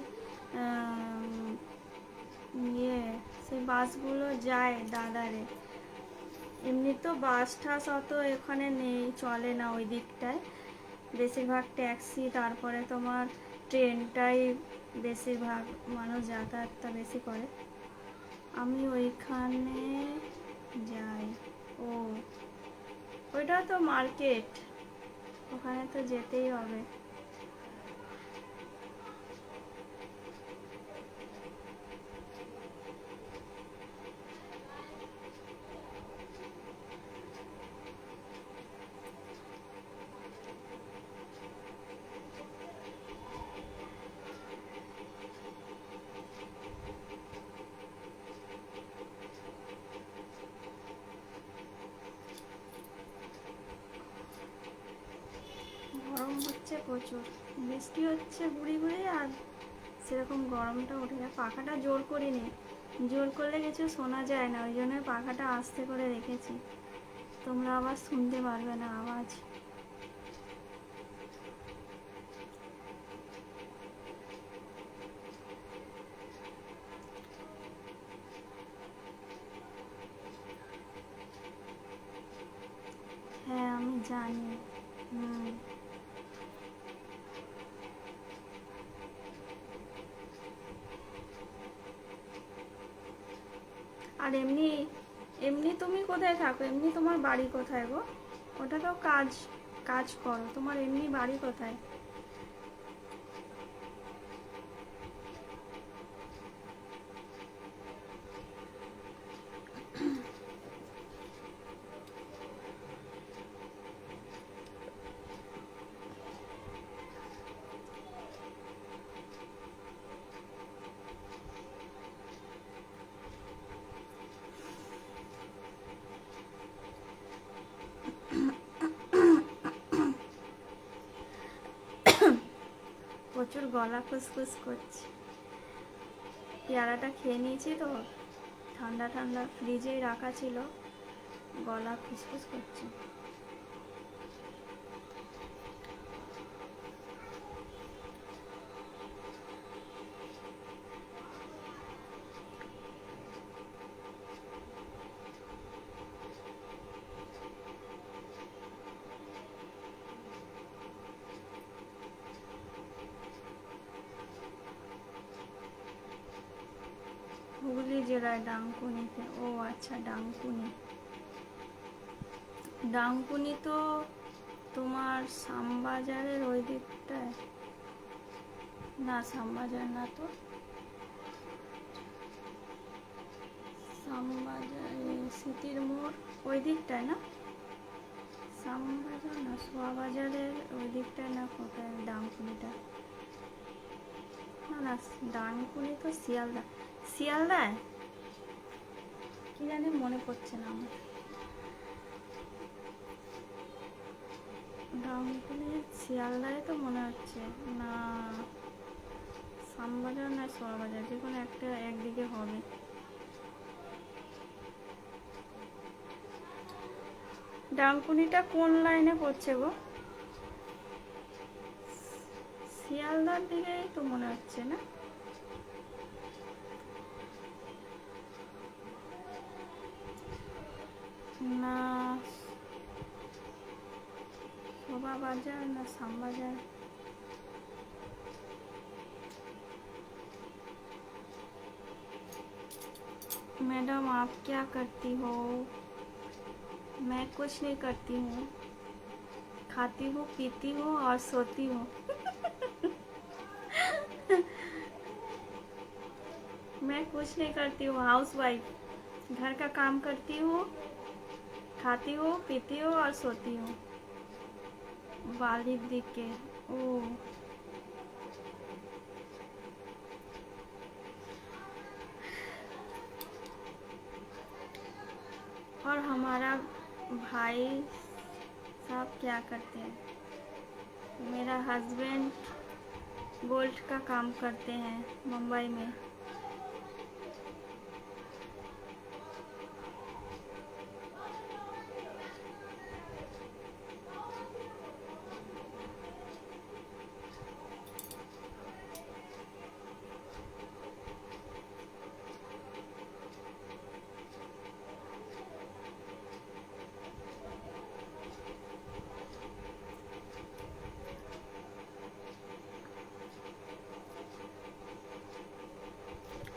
সেই বাসগুলো যায় দাদারে। এমনি তো বাস টাস অত এখানে নেই, চলে না ওই দিকটায়। বেশিরভাগ ট্যাক্সি, তারপরে তোমার ট্রেনটাই বেশিরভাগ মানুষ যাতায়াতটা বেশি করে। আমি ওইখানে যাই। ও, ওইটা তো মার্কেট, ওখানে তো যেতেই হবে। গরম হচ্ছে প্রচুর, বৃষ্টি হচ্ছে গুড়ি গুড়ি, আর সেরকম গরমটা উঠে যায়। পাখাটা জোর করিনি, জোর করলে কিছু শোনা যায় না, ওই জন্য পাখাটা আস্তে করে রেখেছি, তোমরা আবার শুনতে পারবে না আওয়াজ। হ্যাঁ, জানি। হুম। আর এমনি এমনি তুমি কোথায় থাকো, এমনি তোমার বাড়ি কোথায় গো? ওটা তো কাজ, কাজ করো, তোমার এমনি বাড়ি কোথায়? প্রচুর গলা খুসখুস করছে, পেয়ারাটা খেয়ে নিয়েছি তো, ঠান্ডা ঠান্ডা ফ্রিজেই রাখা ছিল, গলা খুসখুস করছে। হুগলি জেলায় ডাংকুনিতে, ও আচ্ছা ডাংকুনি। ডাংকুনি তো তোমার শ্যামবাজারের ওই দিকটায়, না শ্যামবাজার না তো, শ্যামবাজারে স্মৃতির মোড় ওই দিকটায় না, শ্যামবাজার না সোয়াবাজারের ওই দিকটায় না, কোথায় ডাংকুনিটা? না না, ডানকুনি তো শিয়ালদা, শিয়ালদায় কি জানি মনে পড়ছে না আমার। ডানকুনি শিয়ালদায় তো মনে হচ্ছে না, শ্যামবাজার না সোয়াবাজার, যে কোনো একটা একদিকে হবে। ডানকুনিটা কোন লাইনে পড়ছে গো? শিয়ালদার দিকেই তো মনে হচ্ছে না? না शोभा बाजार ना शाम बाजार। मैडम आप क्या करती हो? मैं कुछ नहीं करती हूँ, खाती हूँ पीती हूँ और सोती हूँ। मैं कुछ नहीं करती हूँ, हाउस वाइफ, घर का काम करती हूँ, खाती हूँ पीती हूँ और सोती हूँ। वालिद दिख के ओ, और हमारा भाई साहब क्या करते हैं? मेरा हस्बैंड गोल्ड का काम करते हैं मुंबई में।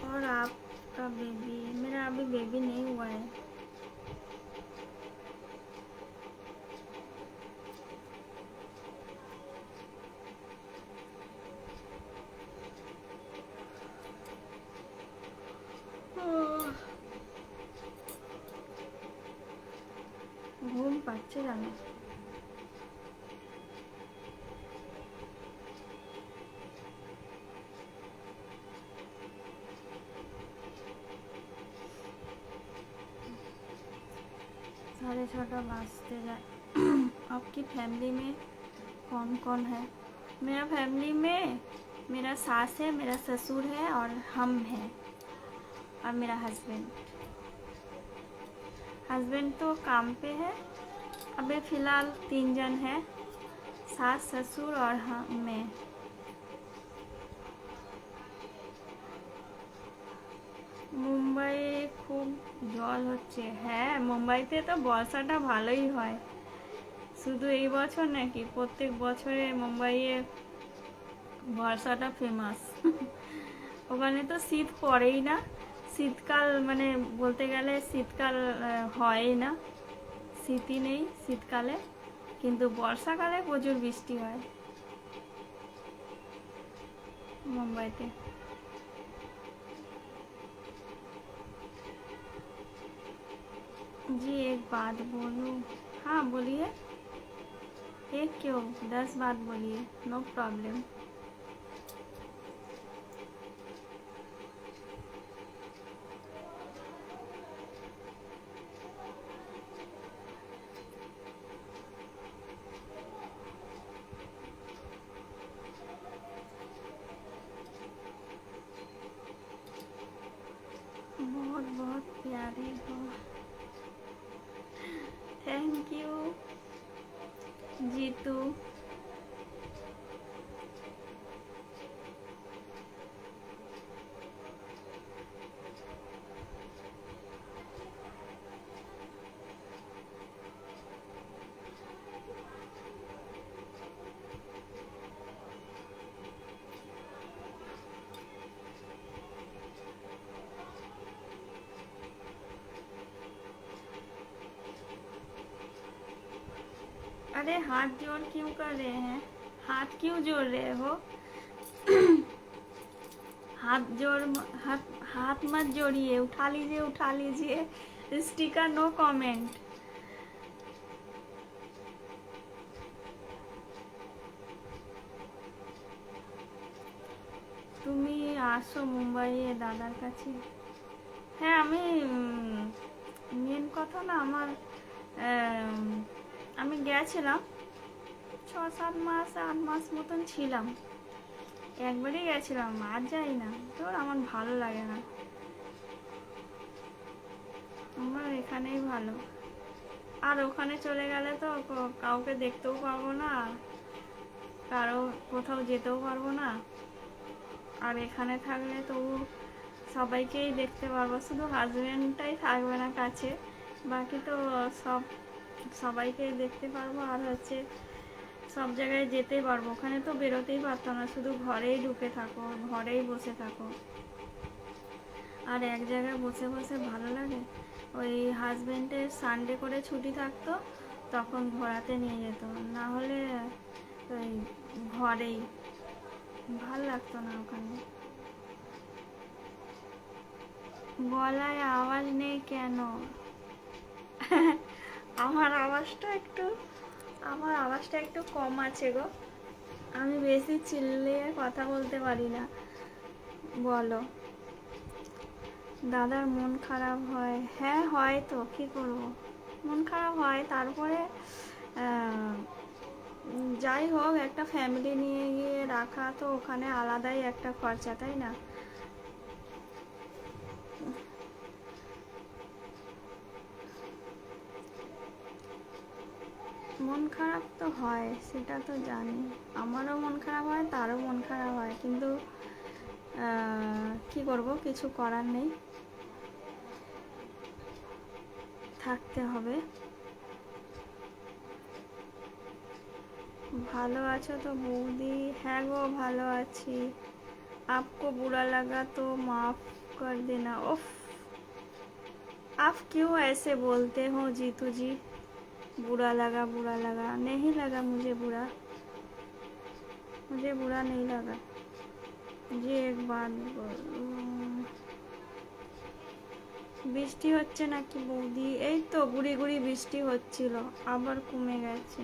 और आपका बेबी? मेरा अभी बेबी नहीं हुआ है। ঘুম পাচ্ছে জানো? साढ़े 6 बजते जाए। आपकी फैमिली में कौन कौन है? मेरा फैमिली में मेरा सास है, मेरा ससुर है और हम हैं, और मेरा हस्बैंड। हस्बैंड तो काम पे है। अभी फ़िलहाल 3 जन है, सास ससुर और हम, मैं। মুম্বাই খুব জল হচ্ছে। হ্যাঁ মুম্বাইতে তো বর্ষাটা ভালোই হয়, শুধু এই বছর নাকি, প্রত্যেক বছরে মুম্বাইয়ে বর্ষাটা ফেমাস। ওখানে তো শীত পড়েই না, শীতকাল মানে বলতে গেলে শীতকাল হয়ই না, শীতই নেই শীতকালে, কিন্তু বর্ষাকালে প্রচুর বৃষ্টি হয় মুম্বাইতে। जी एक बात बोलूँ? हाँ बोलिए। एक क्यों, 10 बात बोलिए, नो प्रॉब्लम। बहुत बहुत प्यारी हो। Thank you Jeetu. अरे हाथ जोड़ क्यों कर रहे हैं, हाथ क्यों जोड़ रहे हो? हाथ जोड़, हाथ हाथ मत जोड़िए, उठा लीजिए उठा लीजिए। Sticker no comment. তুমি আসো মুম্বাইয়ে দাদার কাছে। হ্যাঁ আমি মেন কথা না আমার, আমি গেছিলাম 6-7 মাস 8 মাস মতন ছিলাম, একবারই গেছিলাম, আর যাই না, তোর আমার ভালো লাগে না, আমার এখানেই ভালো। আর ওখানে চলে গেলে তো কাউকে দেখতেও পারবো না, কারো কোথাও যেতেও পারবো না। আর এখানে থাকলে তো সবাইকেই দেখতে পারবো, শুধু হাজব্যান্ডটাই থাকবে না কাছে, বাকি তো সবাইকেই দেখতে পারবো। আর হচ্ছে সব জায়গায় যেতেই পারবো, ওখানে তো বেরোতেই পারতো না, শুধু ঘরেই ঢুকে থাকো, ঘরেই বসে থাকো। আর এক জায়গায় বসে বসে ভালো লাগে। ওই হাজব্যান্ডের সানডে করে ছুটি থাকতো, তখন ঘোরাতে নিয়ে যেত, না হলে ওই ঘরেই ভাল লাগতো না ওখানে। গলায় আওয়াজ নেই কেন? আমার আওয়াজটা একটু আমার আওয়াজটা একটু কম আছে গো, আমি বেশি চিল্লিয়ে কথা বলতে পারি না। বলো। দাদার মন খারাপ হয়? হ্যাঁ হয় তো, কি করব, মন খারাপ হয়। তারপরে যাই হোক, একটা ফ্যামিলি নিয়ে গিয়ে রাখা তো ওখানে আলাদাই একটা খরচা, তাই না? মন খারাপ তো হয়, সেটা তো জানি, আমারও মন খারাপ হয়, তারও মন খারাপ হয়, কিন্তু কি করব, কিছু করার নেই, থাকতে হবে। ভালো আছো তো বৌদি? হ্যাঁ গো ভালো আছি। आपको बुरा लगा तो माफ कर देना। उफ, आप क्यों ऐसे बोलते हो जीतू जी? बुरा लगा नहीं लगा, मुझे बुरा, मुझे बुरा नहीं लगा जी। एक बात বৃষ্টি হচ্ছে নাকি বৌদি? এই তো গুড়ি গুড়ি বৃষ্টি হচ্ছিল, আবার কমে গেছে।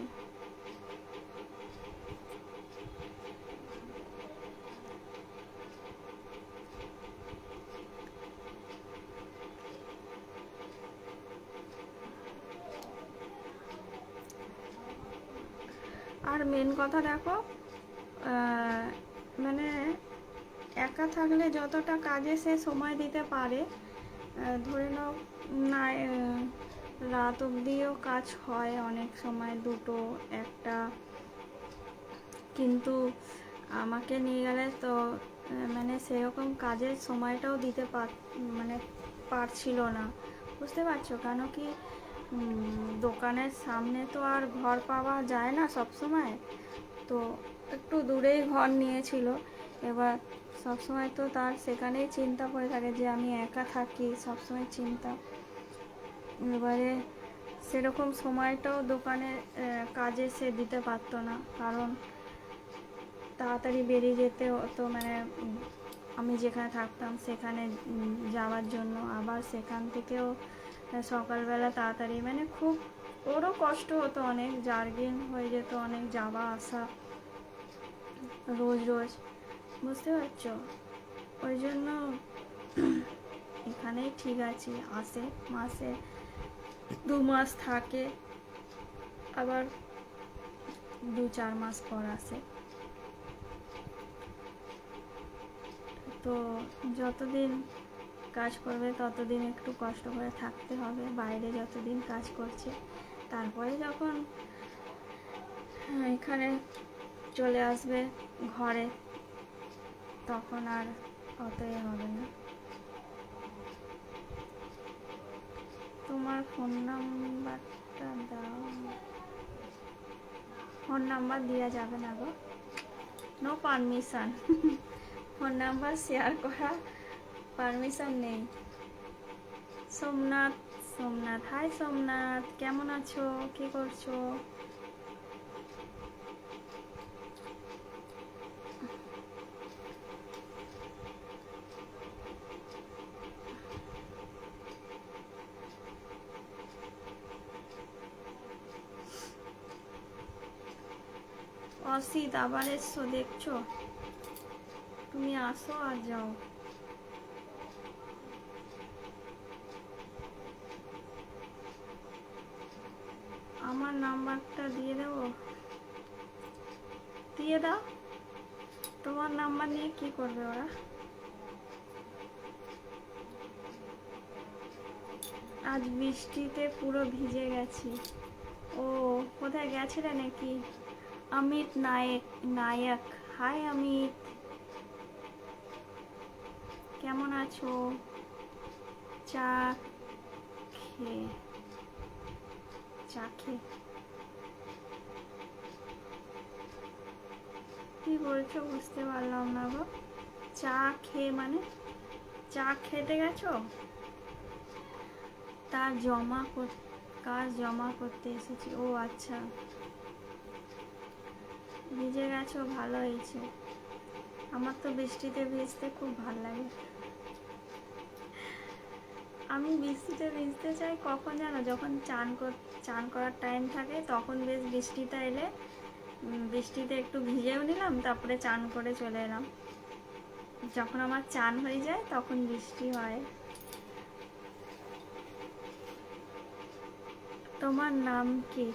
আর মেন কথা দেখো, মানে একা থাকলে যতটা কাজে সে সময় দিতে পারে, ধরে নাও না, রাত অবধিও কাজ হয় অনেক সময়, 2টো 1টা, কিন্তু আমাকে নিয়ে গেলে তো মানে সেরকম কাজের সময়টাও দিতে মানে পারছিল না, বুঝতে পারছো? কেন কি দোকানের সামনে তো আর ঘর পাওয়া যায় না সব সময়, তো একটু দূরেই ঘর নিয়েছিল। এবার সবসময় তো তার সেখানেই চিন্তা করে থাকে যে আমি একা থাকি, সবসময় চিন্তা। এবারে সেরকম সময়টাও দোকানে কাজে সে দিতে পারতো না, কারণ তাড়াতাড়ি বেরিয়ে যেতে হতো, মানে আমি যেখানে থাকতাম সেখানে যাওয়ার জন্য, আবার সেখান থেকেও সকালবেলা তাড়াতাড়ি, মানে খুব ওরও কষ্ট হতো, অনেক জার্কিং হয়ে যেত, অনেক যাওয়া আসা রোজ রোজ, বুঝতে পারছো? ওই জন্য এখানেই ঠিক আছে, আসে মাসে 2 মাস থাকে, আবার 2-4 মাস পর আসে। তো যতদিন কাজ করবে ততদিন একটু কষ্ট করে থাকতে হবে, বাইরে যতদিন কাজ করছে। তারপরে যখন এখানে চলে আসবে ঘরে, তখন আর অতই হবে না। তোমার ফোন নাম্বারটা দাও। ফোন নাম্বার দেওয়া যাবে না গো, no permission. Phone number share করা পারমিশন নেই। সোমনাথ, সোমনাথ, হাই সোমনাথ, কেমন আছো, কি করছো? অসিত আবার এসছো, দেখছো? তুমি আসো আর যাও। আমার নাম্বারটা দিয়ে দেবো, দিয়ে দাও। তোমার নাম্বার নিয়ে কি করবে ওরা? আজ বৃষ্টিতে পুরো ভিজে গেছি। ও, কোথায় গেছিলে নাকি? অমিত নায়ক, নায়ক, হাই অমিত, কেমন আছো? চা খেয়ে, চা খেয়ে কি বলছো বুঝতে পারলাম না গো। চা খেয়ে মানে চা খেতে গেছো? তার কাজ জমা করতে এসেছি। ও আচ্ছা, ভিজে গেছো, ভালো হয়েছে। আমার তো বৃষ্টিতে ভিজতে খুব ভালো লাগে। আমি বৃষ্টিতে ভিজতে চাই কখন জানো? যখন চান করার টাইম থাকে, তখন বেশ বৃষ্টিটা এলে বৃষ্টিতে একটু ভিজেও নিলাম, তারপরে চান করে চলে এলাম। যখন আমার চান হয়ে যায় তখন বৃষ্টি হয়। তোমার নাম কি?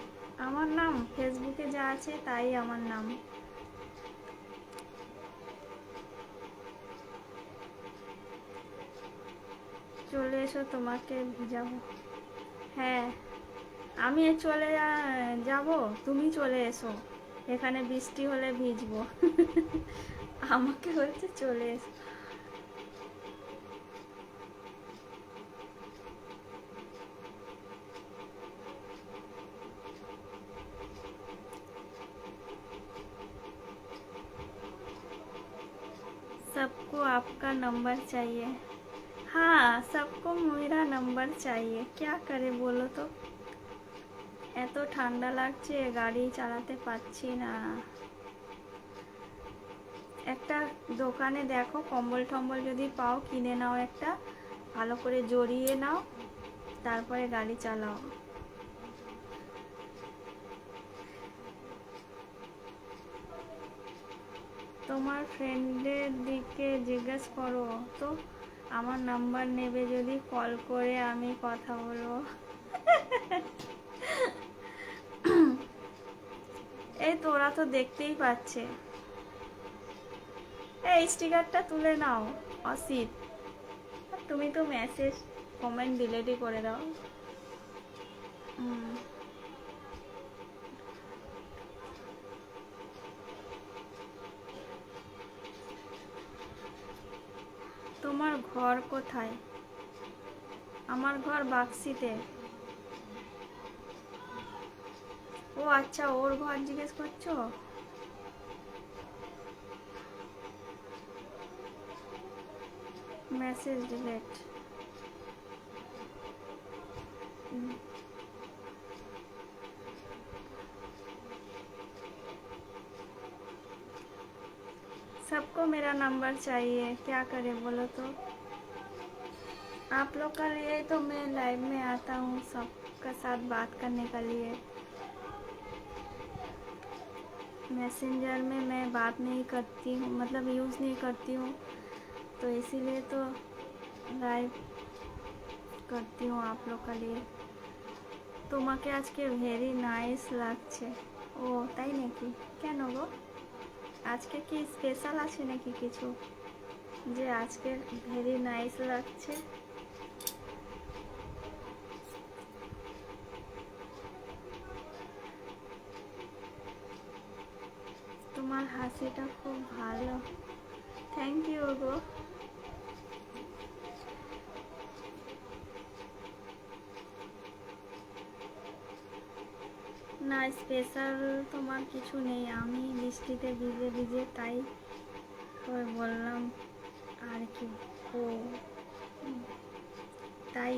আমার নাম ফেসবুকে যা আছে তাই আমার নাম। চলে এসো, তোমাকে ভিজাবো। হ্যাঁ, আমি চলে যাব, তুমি চলে এসো, এখানে বৃষ্টি হলে ভিজবো। আমাকে বলছে চলে এসো। सबको आपका नंबर चाहिए। हाँ, सबको मेरा नंबर चाहिए, क्या करे बोलो तो? এত ঠান্ডা লাগছে, গাড়ি চালাতে পারছি না। একটা দোকানে দেখো, কম্বল টম্বল যদি পাও কিনে নাও, একটা ভালো করে জড়িয়ে নাও, তারপরে গাড়ি চালাও। তোমার ফ্রেন্ডের দিকে জিজ্ঞেস করো তো, আমার নাম্বার নেবে যদি, কল করে আমি কথা বলবো। এই তো, ওরা তো দেখতেই পাচ্ছে। এই স্টিকারটা তুলে নাও অসিত, তুমি তো মেসেজ কমেন্ট ডিলেটই করে দাও। তোমার ঘর কোথায়? আমার ঘর বাক্সিতে। ও আচ্ছা, ওর ঘর জিজ্ঞেস করছো? Message delete. सबको मेरा नंबर चाहिए, क्या करें बोलो तो। आप लोग का लिए तो मैं लाइव में आता हूँ सबका साथ बात करने के लिए। मैसेंजर में मैं बात नहीं करती हूँ, मतलब यूज़ नहीं करती हूँ, तो इसीलिए तो लाइव करती हूँ आप लोग के लिए। তোমাকে আজকে ভেরি নাইস লাগছে। ও তাই নাকি? কেন গো, আজকে কি স্পেশাল আছে নাকি কিছু যে আজকে ভেরি নাইস লাগছে? তোমার হাসিটা খুব ভালো। থ্যাংক ইউ গো। না, স্পেশাল তোমার কিছু নেই, আমি বৃষ্টিতে ভিজে ভিজে তাই ওই বললাম আর কি। ও তাই?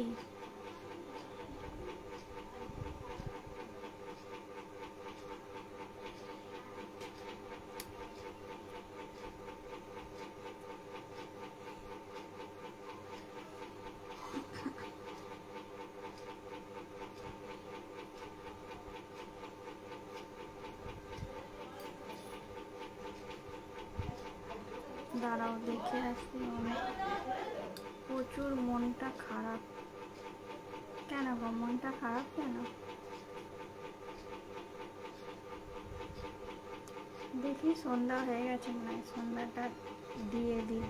দাঁড়াও দেখে আসি। অনেক প্রচুর মনটা খারাপ। কেন গো, মনটা খারাপ কেন? দেখি সন্ধ্যা হয়ে গেছে মনে হয়, সন্ধ্যাটা দিয়ে দিই।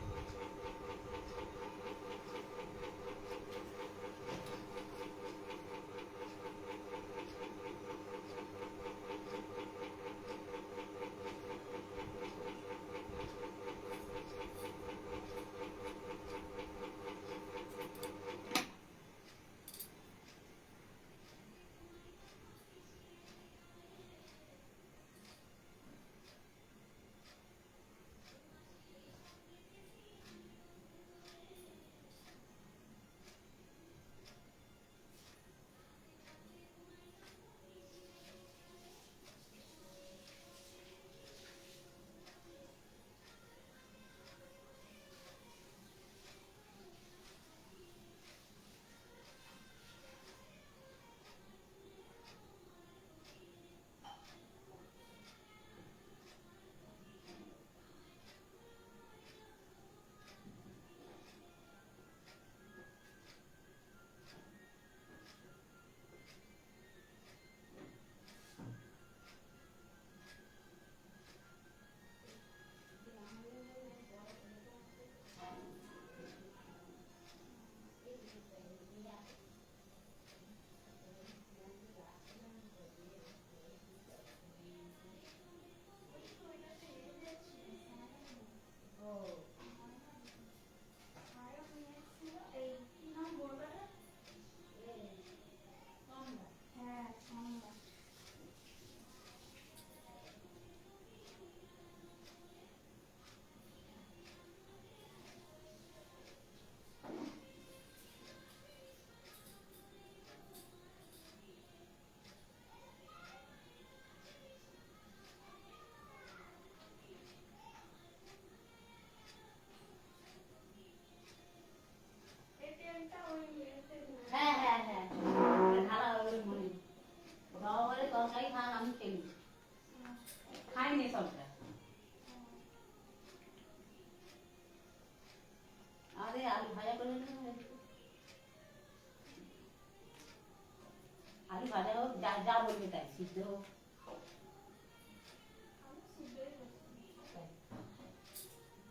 আলু ভাজা হোক, যা যা বলবে তাই, সিদ্ধ হোক,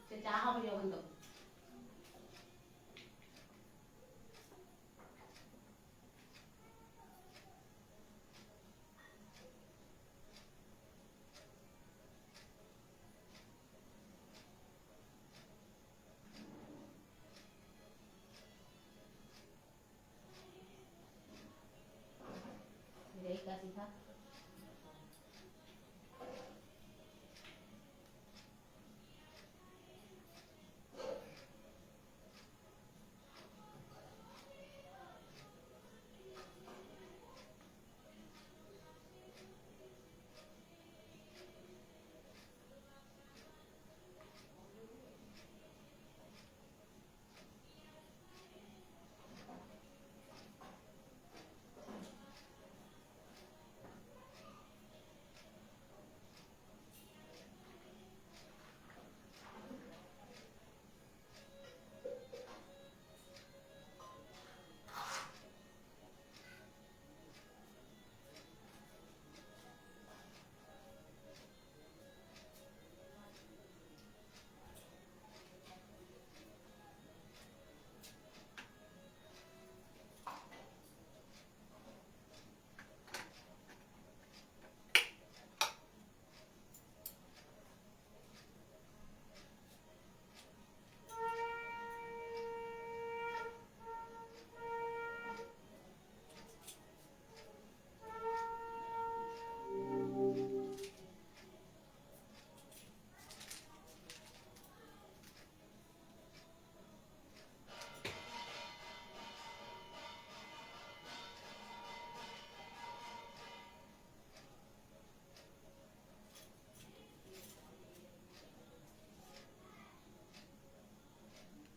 সে চা হবে যখন তো। এই কাশি থাক।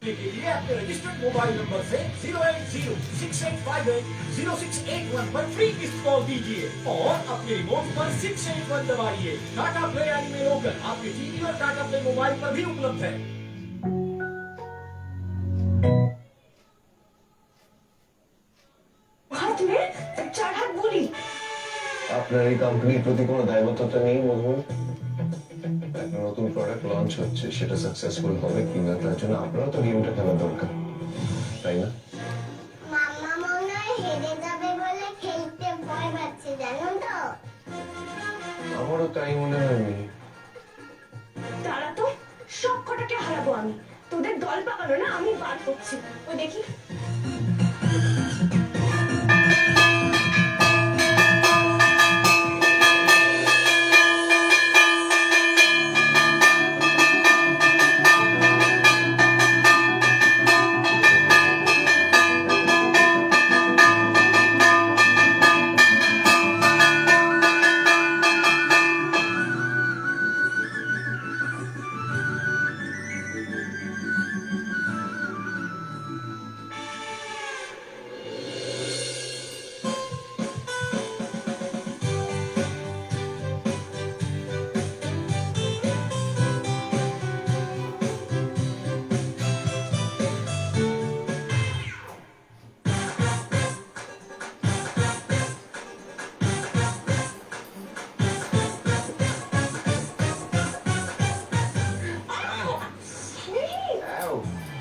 के लिए अपने रजिस्टर्ड मोबाइल नंबर से 08068580681 पर फ्री किस्त कॉल दीजिए और अपने रिमोट पर 681 दबाइए। टाटा प्ले एनिमे लोकल आपके टीवी और टाटा प्ले मोबाइल पर भी उपलब्ध है। হাত মে চার হাত বলি আপনার এই কোম্পানির প্রতি কোনো দায়বদ্ধতা নেই মধুবন? একটা নতুন প্রোডাক্ট লঞ্চ হচ্ছে, সেটা সাকসেসফুল হবে কিনা তার জন্য আপনারও তো গেমটা খেলা দরকার, তাই না? মাম্মা মনে হয় হেরে যাবে বলে খেলতে ভয় পাচ্ছে, জানো তো? আমারও তাই মনে হয়নি। তারা তো সব কটাকে হারাবো আমি। তোদের দল পাকানো না আমি বার করছি। ওই দেখি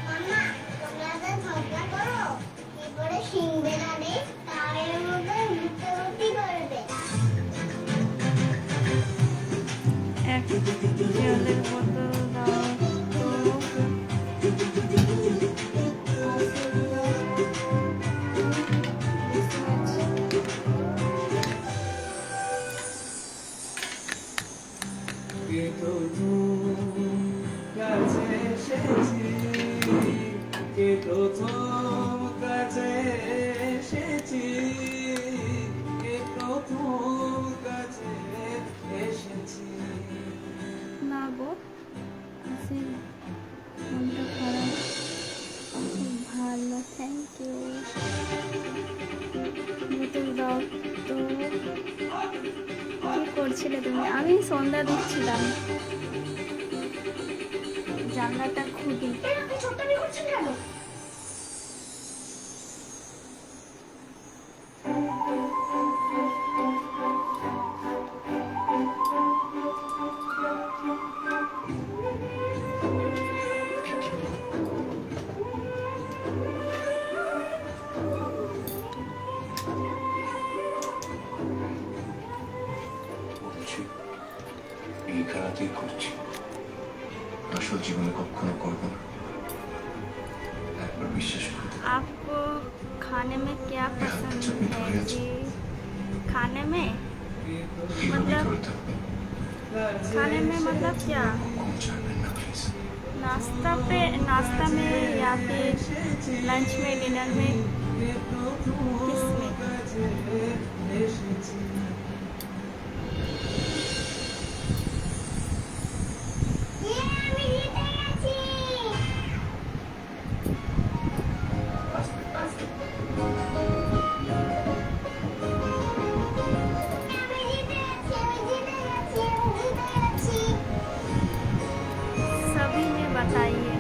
মাম্মা, তোমরা যে ঝগড়া করো, এরপরে শিং বেরাবে, তারের মতো ভূতাভূতি করবে। এক জলের বোতল দাও না গো, আসি মনটা খারাপ। খুব ভালো, থ্যাংক ইউ। বোতল দাও তো। কি করছিলে তুমি? আমি সন্ধ্যা দিচ্ছিলাম, জানলাটা খুলি। আপনি ছোট্টামি করছেন কেন? করছি, এই খেলাতেই করছি, আসল জীবনে কখনো করবো না। একবার বিশ্বাস করে দেখো। आपको खाने में क्या पसंद चटनी है खाई जी? खाने में এইভাবে मतलब ধরে থাকবে, खाने में मतलब क्या? কখনো ছাড়বেন না প্লিজ। नाश्ता में या फिर लंच में, डिनर में, किस में? আমি জিতে গেছি। सभी में बताइए।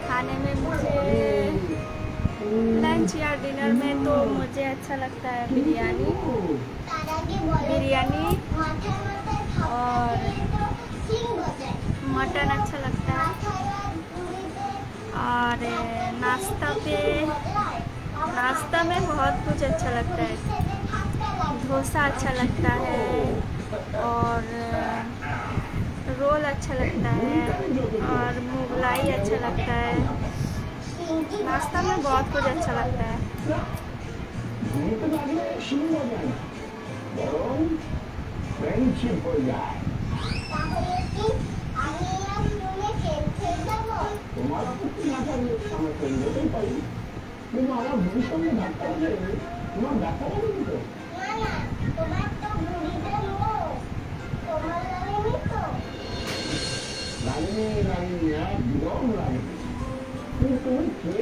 खाने में मुझे लंच या डिनर में तो मुझे अच्छा लगता है बिरयानी और मटन अच्छा लगता है। और नाश्ता में बहुत कुछ अच्छा लगता है। डोसा अच्छा लगता है और रोल अच्छा लगता है और मुगलाई अच्छा लगता है। नाश्ता में बहुत कुछ अच्छा लगता है।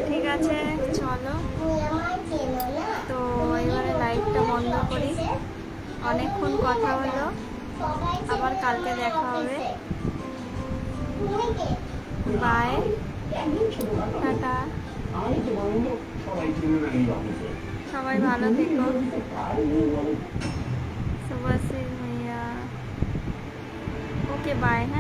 ঠিক আছে চলো, তুমি আমায় চেনো না? তো এবারে লাইটটা বন্ধ করি। অনেকক্ষণ কথা হলো, সবাই চেনে আবার কালকে আমার দেখা হবে। অফিসে। তুমি কে? বাই, টাটা, সবাই ভালো থেকো। শুভাশিস ভাইয়া, ওকে বাই। হ্যাঁ।